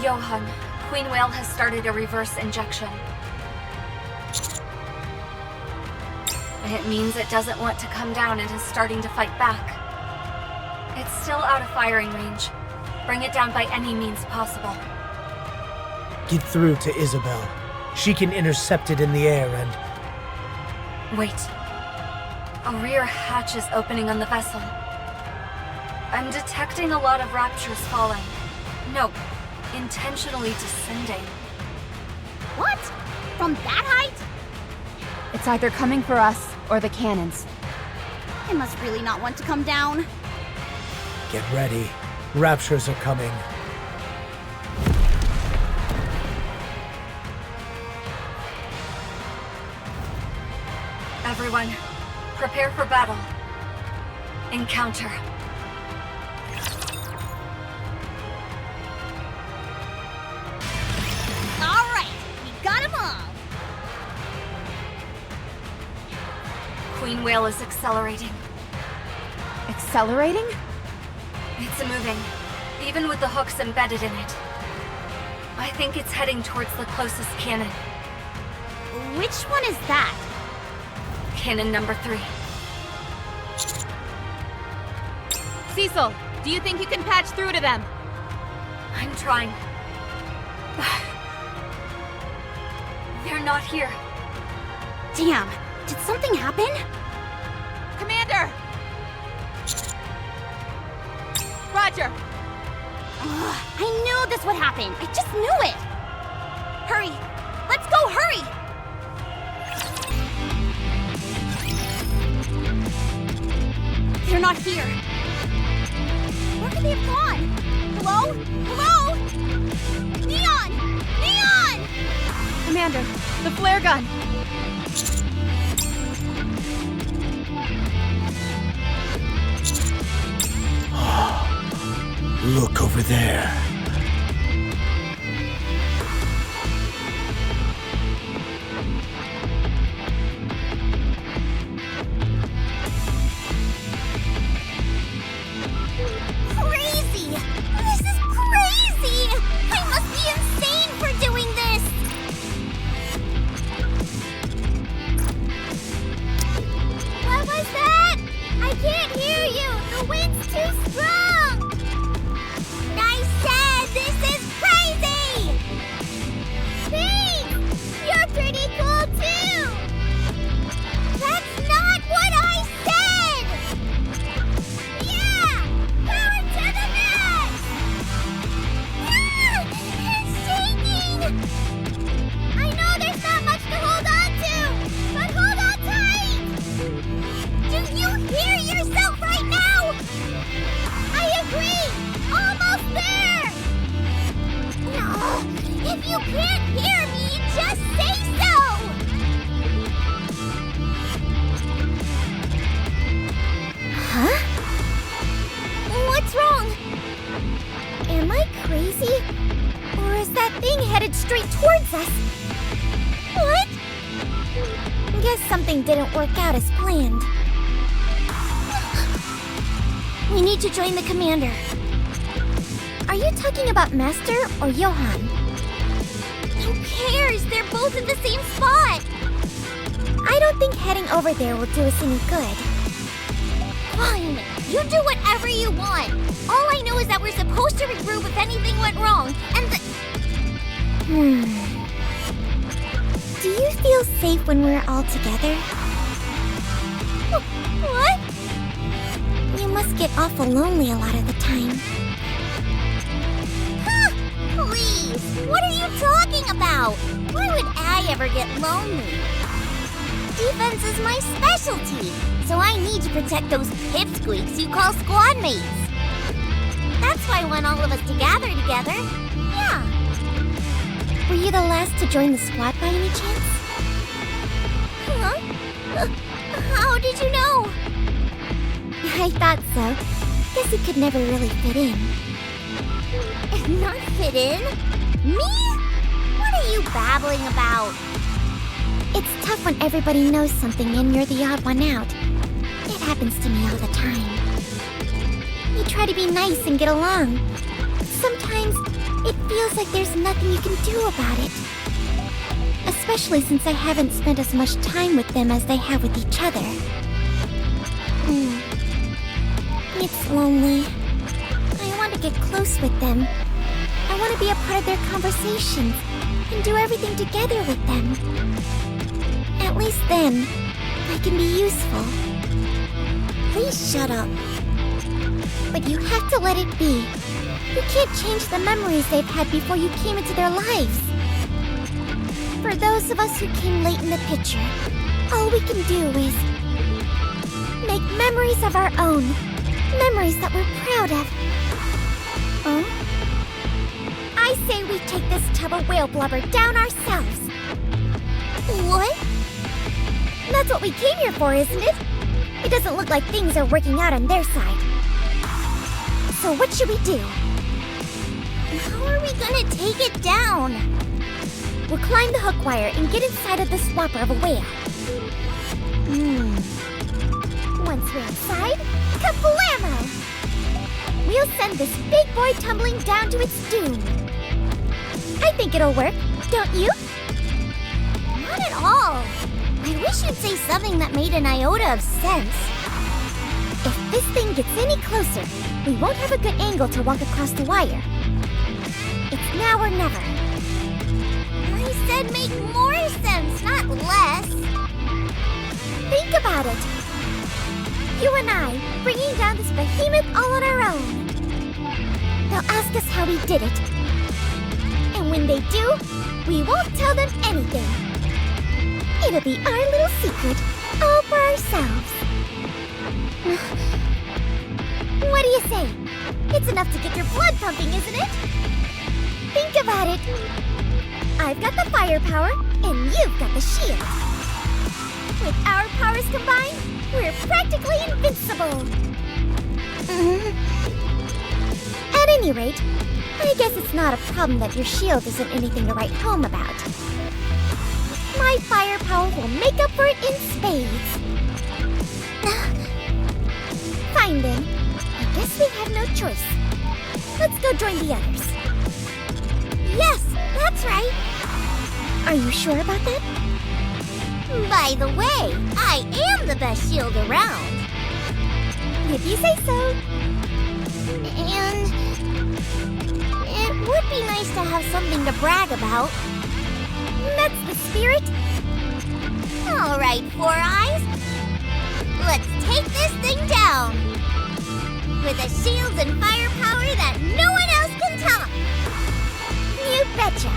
Johan, Queen Whale has started a reverse injection. It means it doesn't want to come down and is starting to fight back. It's still out of firing range. Bring it down by any means possible.
Get through to Isabel. She can intercept it in the air and...
Wait. A rear hatch is opening on the vessel. I'm detecting a lot of raptures falling. No, intentionally descending.
What? From that height?
It's either coming for us or the cannons.
It must really not want to come down.
Get ready. Raptures are coming.
Everyone, prepare for battle. Encounter.
All right, we got them all.
Queen Whale is accelerating.
Accelerating?
It's moving, even with the hooks embedded in it. I think it's heading towards the closest cannon.
Which one is that?
Cannon number 3.
Cecil, do you think you can patch through to them?
I'm trying. They're not here.
Damn, did something happen?
Commander! Roger.
Badger!
Ugh, I knew this would happen. I just knew it. Hurry. Let's go, hurry. They're not here. Where could they have gone? Hello? Hello? Neon! Neon!
Commander, the flare gun!
Look over there.
Crazy! This is crazy! I must be insane for doing this! What was that? I can't hear you! The wind's too strong! I said this is crazy! Thanks! You're pretty cool too! That's not what I said! Yeah! Power to the max! Ah! It's shaking! I know there's not much to hold on to, but hold on tight! Do you hear yourself right now? I agree! Almost there! No! If you can't hear me, just say so! Huh? What's wrong? Am I crazy? Or is that thing headed straight towards us? What? Guess something didn't work out as planned. We need to join the commander. Are you talking about Master or Johann? Who cares? They're both in the same spot. I don't think heading over there will do us any good. Fine. You do whatever you want. All I know is that we're supposed to regroup if anything went wrong, and Do you feel safe when we're all together? What? You must get awful lonely a lot of the time. Huh, please, what are you talking about? Why would I ever get lonely? Defense is my specialty, so I need to protect those pipsqueaks you call squad mates. That's why I want all of us to gather together. Yeah. Were you the last to join the squad by any chance? Huh? How did you know? I thought so. Guess you could never really fit in. Not fit in? Me? What are you babbling about? It's tough when everybody knows something and you're the odd one out. It happens to me all the time. You try to be nice and get along. But sometimes it feels like there's nothing you can do about it. Especially since I haven't spent as much time with them as they have with each other. It's lonely. I want to get close with them. I want to be a part of their conversations and do everything together with them. At least then, I can be useful. Please shut up. But you have to let it be. You can't change the memories they've had before you came into their lives. For those of us who came late in the picture, all we can do is make memories of our own. Memories that we're proud of. Oh? I say we take this tub of whale blubber down ourselves. What? That's what we came here for, isn't it? It doesn't look like things are working out on their side. So what should we do? How are we gonna take it down? We'll climb the hook wire and get inside of the swapper of a whale. Once we're inside, kablammo! We'll send this big boy tumbling down to its doom. I think it'll work, don't you? Not at all. I wish you'd say something that made an iota of sense. If this thing gets any closer, we won't have a good angle to walk across the wire. It's now or never. I said make more sense, not less. Think about it. You and I, bringing down this behemoth all on our own. they'll ask us how we did it. And when they do, we won't tell them anything. It'll be our little secret, all for ourselves. What do you say? It's enough to get your blood pumping, isn't it? Think about it. I've got the firepower, and you've got the shield. With our powers combined, we're practically invincible. At any rate, I guess it's not a problem that your shield isn't anything to write home about. My firepower will make up for it in spades. Fine then. I guess we have no choice. Let's go join the others. Yes, that's right. Are you sure about that? By the way, I am the best shield around. If you say so. And it would be nice to have something to brag about. That's the spirit. All right, Four Eyes. Let's take this thing down. With the shields and firepower that no one else can top. You betcha.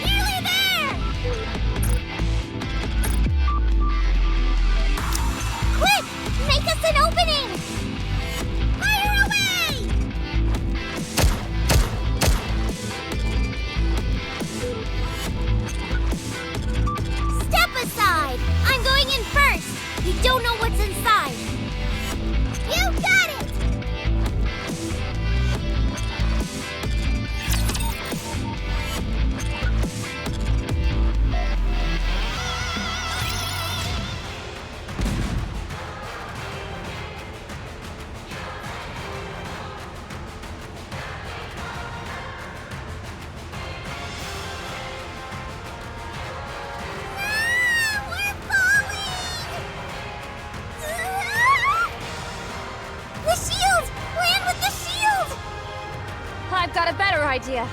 Nearly there! Quick! Make us an opening! Fire away! Step aside! I'm going in first! You don't know what's inside! You got it! We're falling! The shield! Land with the shield!
I've got a better idea.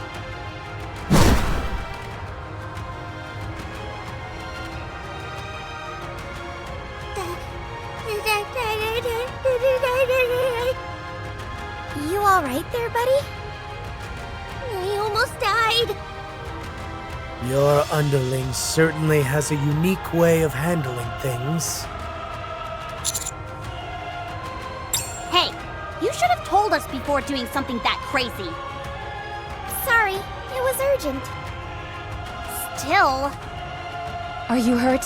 You alright there, buddy? I almost died.
Your underling certainly has a unique way of handling things.
Hey, you should have told us before doing something that crazy.
Sorry, it was urgent.
Still,
Are you hurt?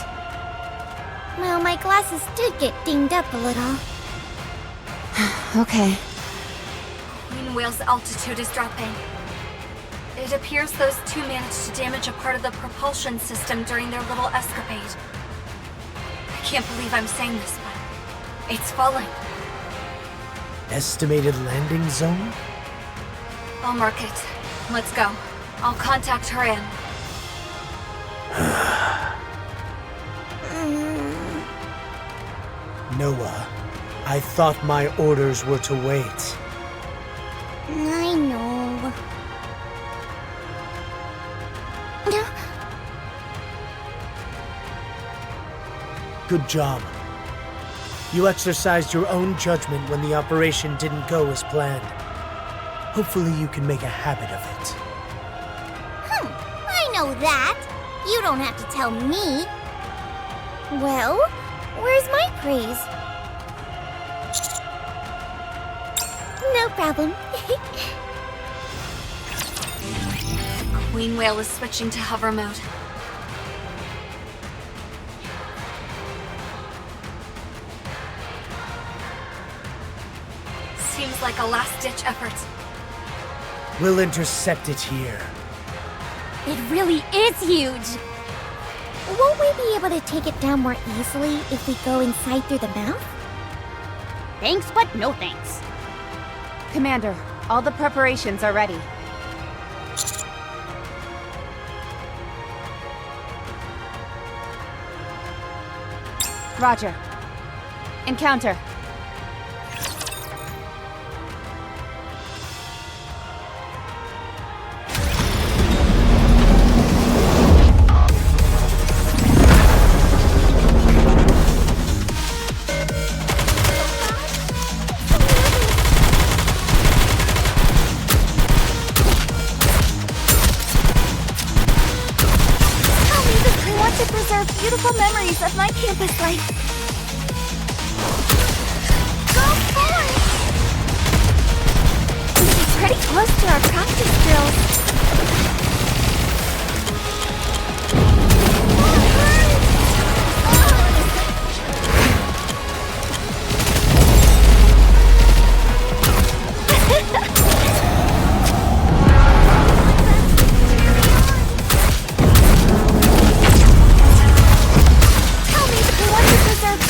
Well, my glasses did get dinged up a little.
Okay.
Queen Whale's altitude is dropping. It appears those two managed to damage a part of the propulsion system during their little escapade. I can't believe I'm saying this, but it's falling.
Estimated landing zone?
I'll mark it. Let's go. I'll contact her in.
Noah, I thought my orders were to wait.
I know.
Good job. You exercised your own judgment when the operation didn't go as planned. Hopefully you can make a habit of it.
I know that. You don't have to tell me. Well, where's my praise? No problem.
Queen Whale is switching to hover mode. Seems like a last-ditch effort.
We'll intercept it here.
it really is huge.
Won't we be able to take it down more easily if we go inside through the mouth?
Thanks, but no thanks.
Commander, all the preparations are ready. Roger. Encounter.
campus life. Go forth! This is pretty close to our practice drills.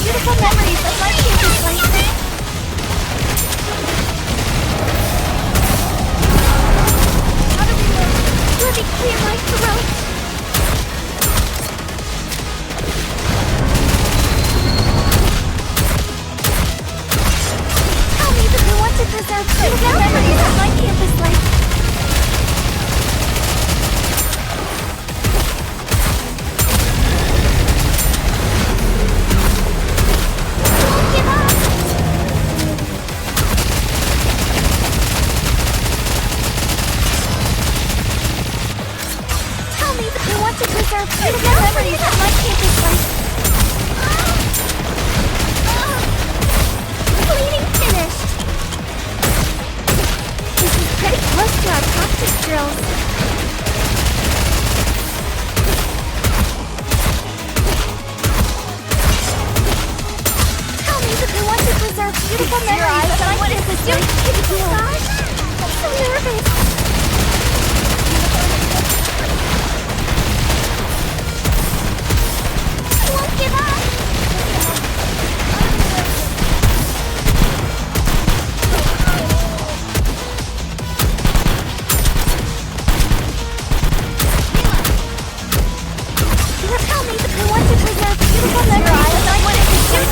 Beautiful memories of my campus life. How do we learn? Let me clear my throat. Tell me that you want to preserve beautiful memories of my campus life. Preserve beautiful memories of my campus life. Cleaning finished. This is pretty close to our practice drills. Tell me that you want to preserve beautiful memories of my campus life. Gosh, I'm so nervous. Won't give up! Tell me that you want to preserve beautiful memories of my campus life.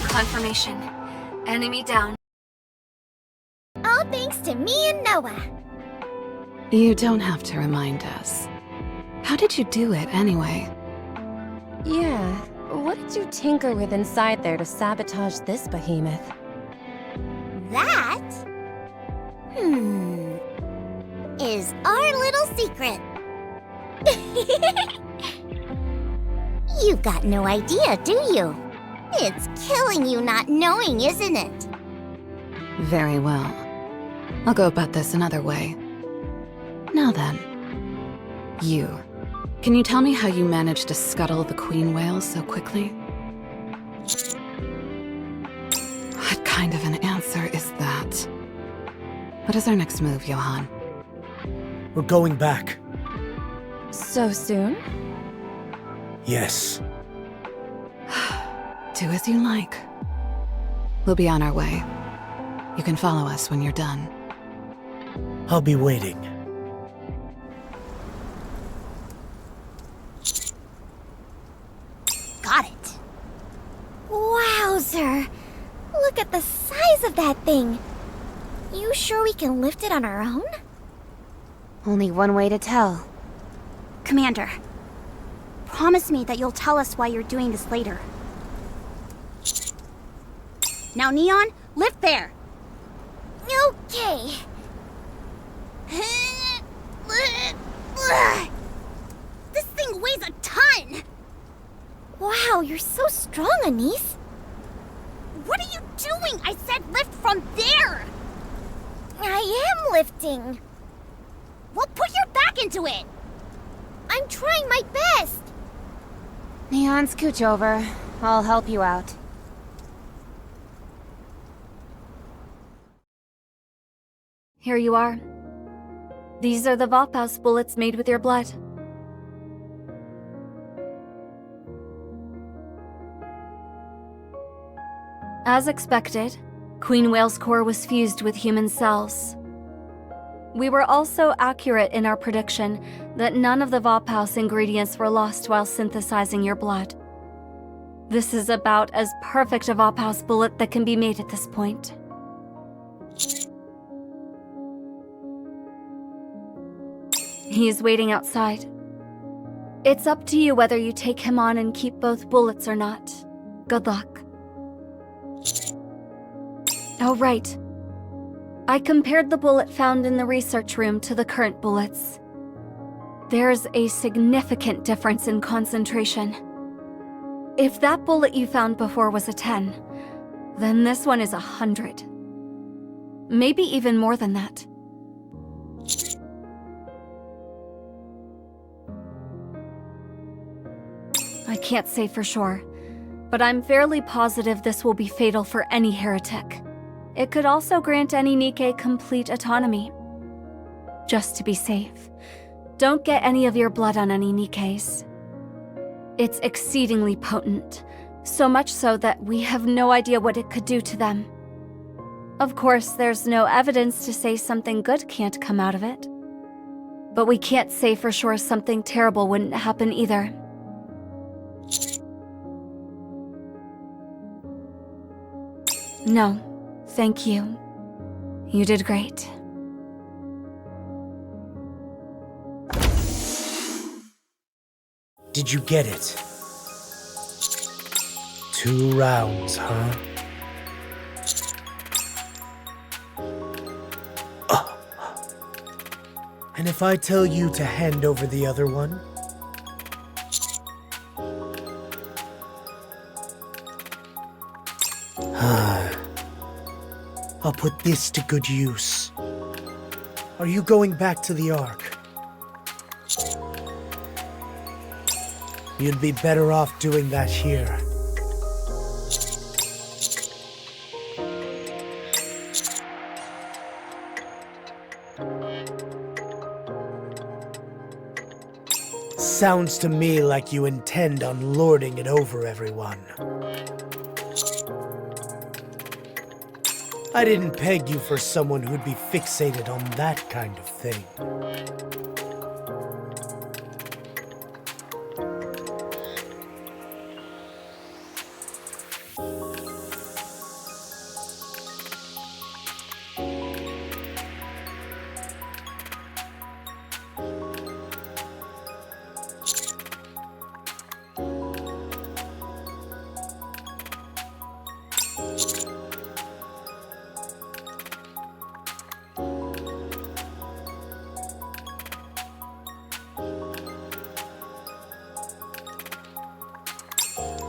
Confirmation. Enemy down.
All thanks to me and Noah.
You don't have to remind us. How did you do it, anyway?
Yeah, what did you tinker with inside there to sabotage this behemoth?
That? Is our little secret. You've got no idea, do you? It's killing you not knowing, isn't it?
Very well. I'll go about this another way. Now then. You. Can you tell me how you managed to scuttle the queen whale so quickly? What kind of an answer is that? What is our next move, Johan?
We're going back.
So soon?
Yes.
Do as you like. We'll be on our way. You can follow us when you're done.
I'll be waiting.
Got it.
Wowzer! Look at the size of that thing! You sure we can lift it on our own?
Only one way to tell.
Commander, promise me that you'll tell us why you're doing this later. Now, Neon, lift there!
Okay.
This thing weighs a ton!
Wow, you're so strong, Anise.
What are you doing? I said lift from there!
I am lifting.
Well, put your back into it!
I'm trying my best.
Neon, scooch over. I'll help you out.
Here you are. These are the Vophouse bullets made with your blood. As expected, Queen Whale's core was fused with human cells. We were also accurate in our prediction that none of the Vophouse ingredients were lost while synthesizing your blood. This is about as perfect a Vophouse bullet that can be made at this point. He is waiting outside. It's up to you whether you take him on and keep both bullets or not. Good luck. Oh, right. I compared the bullet found in the research room to the current bullets. There's a significant difference in concentration. If that bullet you found before was a 10, then this one is 100. Maybe even more than that. I can't say for sure, but I'm fairly positive this will be fatal for any heretic. It could also grant any NIkke complete autonomy. Just to be safe, don't get any of your blood on any NIKKEs. It's exceedingly potent, so much so that we have no idea what it could do to them. Of course, there's no evidence to say something good can't come out of it. But we can't say for sure something terrible wouldn't happen either. No, thank you. You did great.
Did you get it? 2 rounds, huh? And if I tell you to hand over the other one? I'll put this to good use. Are you going back to the Ark? You'd be better off doing that here. Sounds to me like you intend on lording it over everyone. I didn't peg you for someone who'd be fixated on that kind of thing.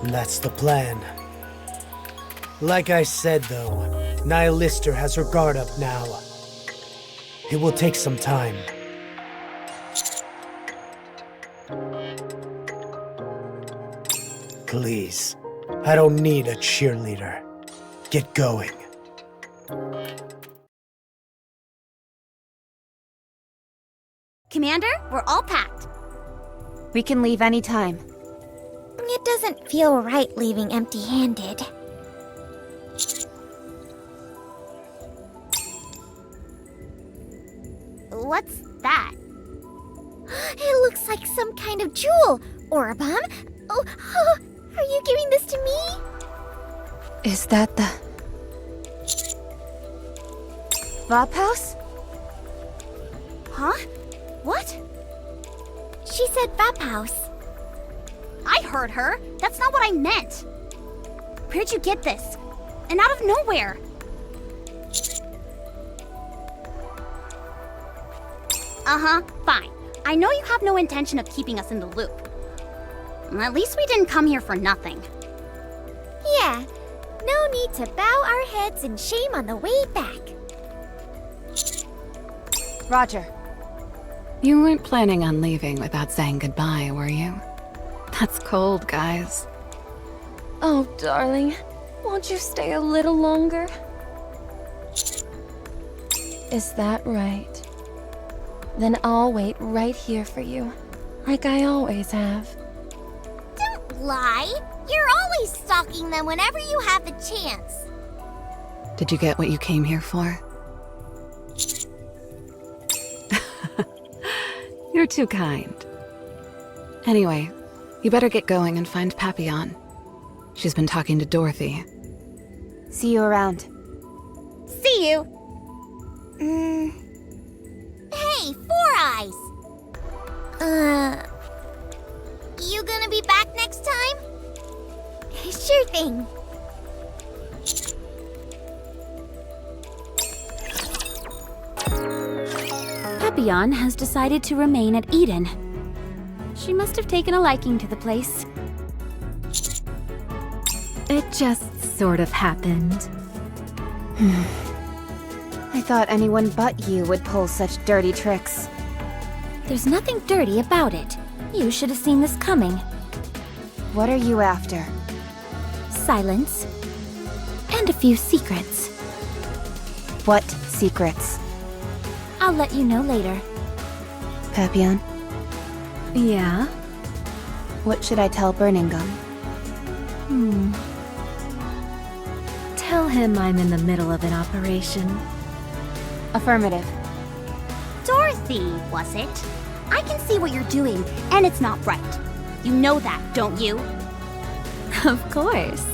That's the plan. Like I said, though, Nihilister has her guard up now. It will take some time. Please, I don't need a cheerleader. Get going.
Commander, we're all packed.
We can leave any time.
It doesn't feel right leaving empty-handed.
What's that?
It looks like some kind of jewel or a bomb. Oh, are you giving this to me?
Is that the... Vop House?
Huh? What?
She said Vap House.
I heard her. That's not what I meant. Where'd you get this? And out of nowhere. Uh-huh, fine. I know you have no intention of keeping us in the loop. At least we didn't come here for nothing.
Yeah, no need to bow our heads in shame on the way back.
Roger.
You weren't planning on leaving without saying goodbye, were you? That's cold, guys.
Oh, darling, won't you stay a little longer? Is that right? Then I'll wait right here for you, like I always have.
Don't lie. You're always stalking them whenever you have the chance.
Did you get what you came here for? You're too kind. Anyway, you better get going and find Papillon. She's been talking to Dorothy.
See you around.
See you.
Hey, Four Eyes! you gonna be back next time? Sure thing.
Papillon has decided to remain at Eden. She must have taken a liking to the place.
It just sort of happened.
I thought anyone but you would pull such dirty tricks.
There's nothing dirty about it. You should have seen this coming.
What are you after?
Silence. And a few secrets.
What secrets?
I'll let you know later.
Papillon,
Yeah?
what should I tell Burning Gum?
Tell him I'm in the middle of an operation.
Affirmative.
Dorothy, was it? I can see what you're doing, and it's not right. You know that, don't you?
Of course.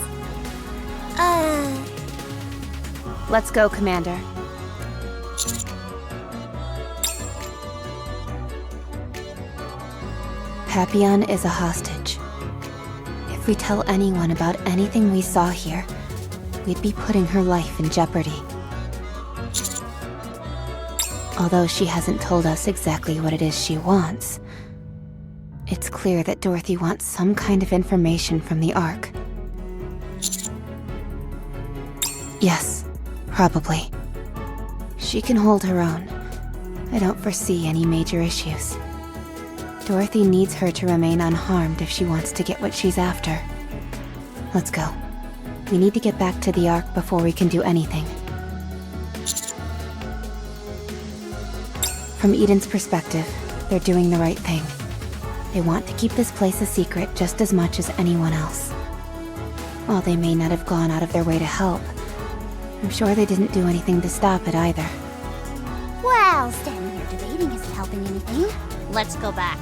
Let's go, Commander. Papillon is a hostage. If we tell anyone about anything we saw here, we'd be putting her life in jeopardy. Although she hasn't told us exactly what it is she wants, it's clear that Dorothy wants some kind of information from the Ark. Yes, probably. She can hold her own. I don't foresee any major issues. Dorothy needs her to remain unharmed if she wants to get what she's after. Let's go. We need to get back to the Ark before we can do anything. From Eden's perspective, they're doing the right thing. They want to keep this place a secret just as much as anyone else. While they may not have gone out of their way to help, I'm sure they didn't do anything to stop it either.
Well, standing here debating isn't helping anything. Let's go back.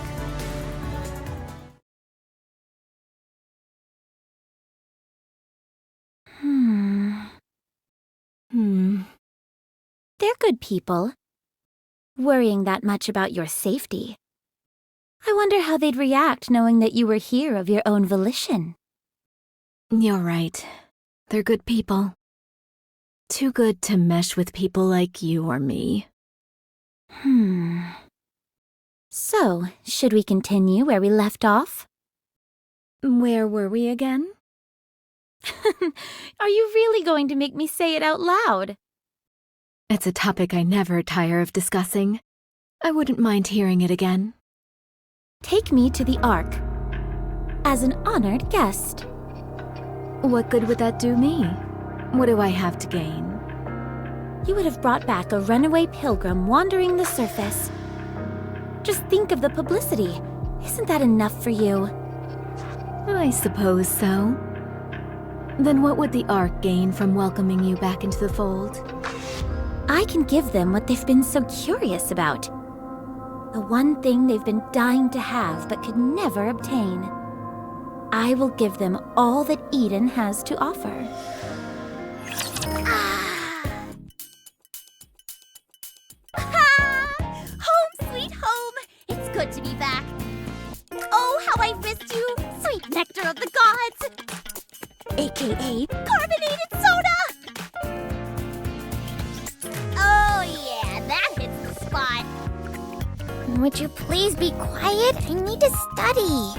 They're good people. Worrying that much about your safety. I wonder how they'd react knowing that you were here of your own volition.
You're right. They're good people. Too good to mesh with people like you or me.
So, should we continue where we left off?
Where were we again?
Are you really going to make me say it out loud?
It's a topic I never tire of discussing. I wouldn't mind hearing it again.
Take me to the Ark. As an honored guest.
What good would that do me? What do I have to gain?
You would have brought back a runaway pilgrim wandering the surface. Just think of the publicity. Isn't that enough for you?
I suppose so. Then what would the Ark gain from welcoming you back into the fold?
I can give them what they've been so curious about. The one thing they've been dying to have but could never obtain. I will give them all that Eden has to offer. Home sweet home! It's good to be back. Oh, how I missed you, sweet nectar of the gods! AKA carbonated soda! Oh yeah, that hits the spot.
Would you please be quiet? I need to study.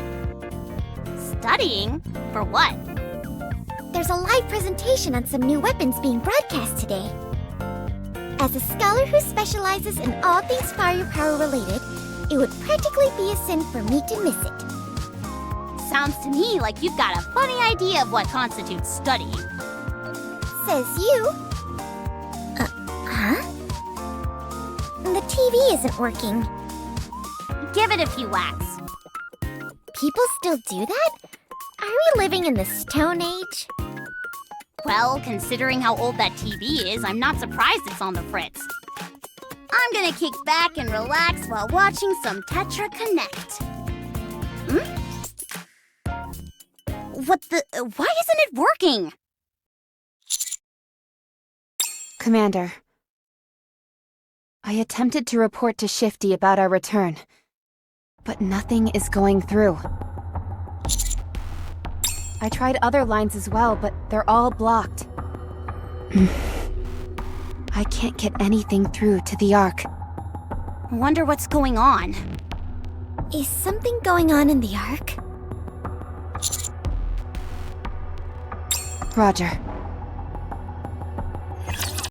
Studying? For what?
There's a live presentation on some new weapons being broadcast today. As a scholar who specializes in all things firepower related, it would practically be a sin for me to miss it.
Sounds to me like you've got a funny idea of what constitutes studying.
Says you. Huh? The TV isn't working.
Give it a few whacks.
People still do that? Are we living in the Stone Age?
Well, considering how old that TV is, I'm not surprised it's on the fritz. I'm gonna kick back and relax while watching some Tetra Connect. What the? Why isn't it working?
Commander, I attempted to report to Shifty about our return, but nothing is going through. I tried other lines as well, but they're all blocked. I can't get anything through to the Ark.
Wonder what's going on.
Is something going on in the Ark?
Roger.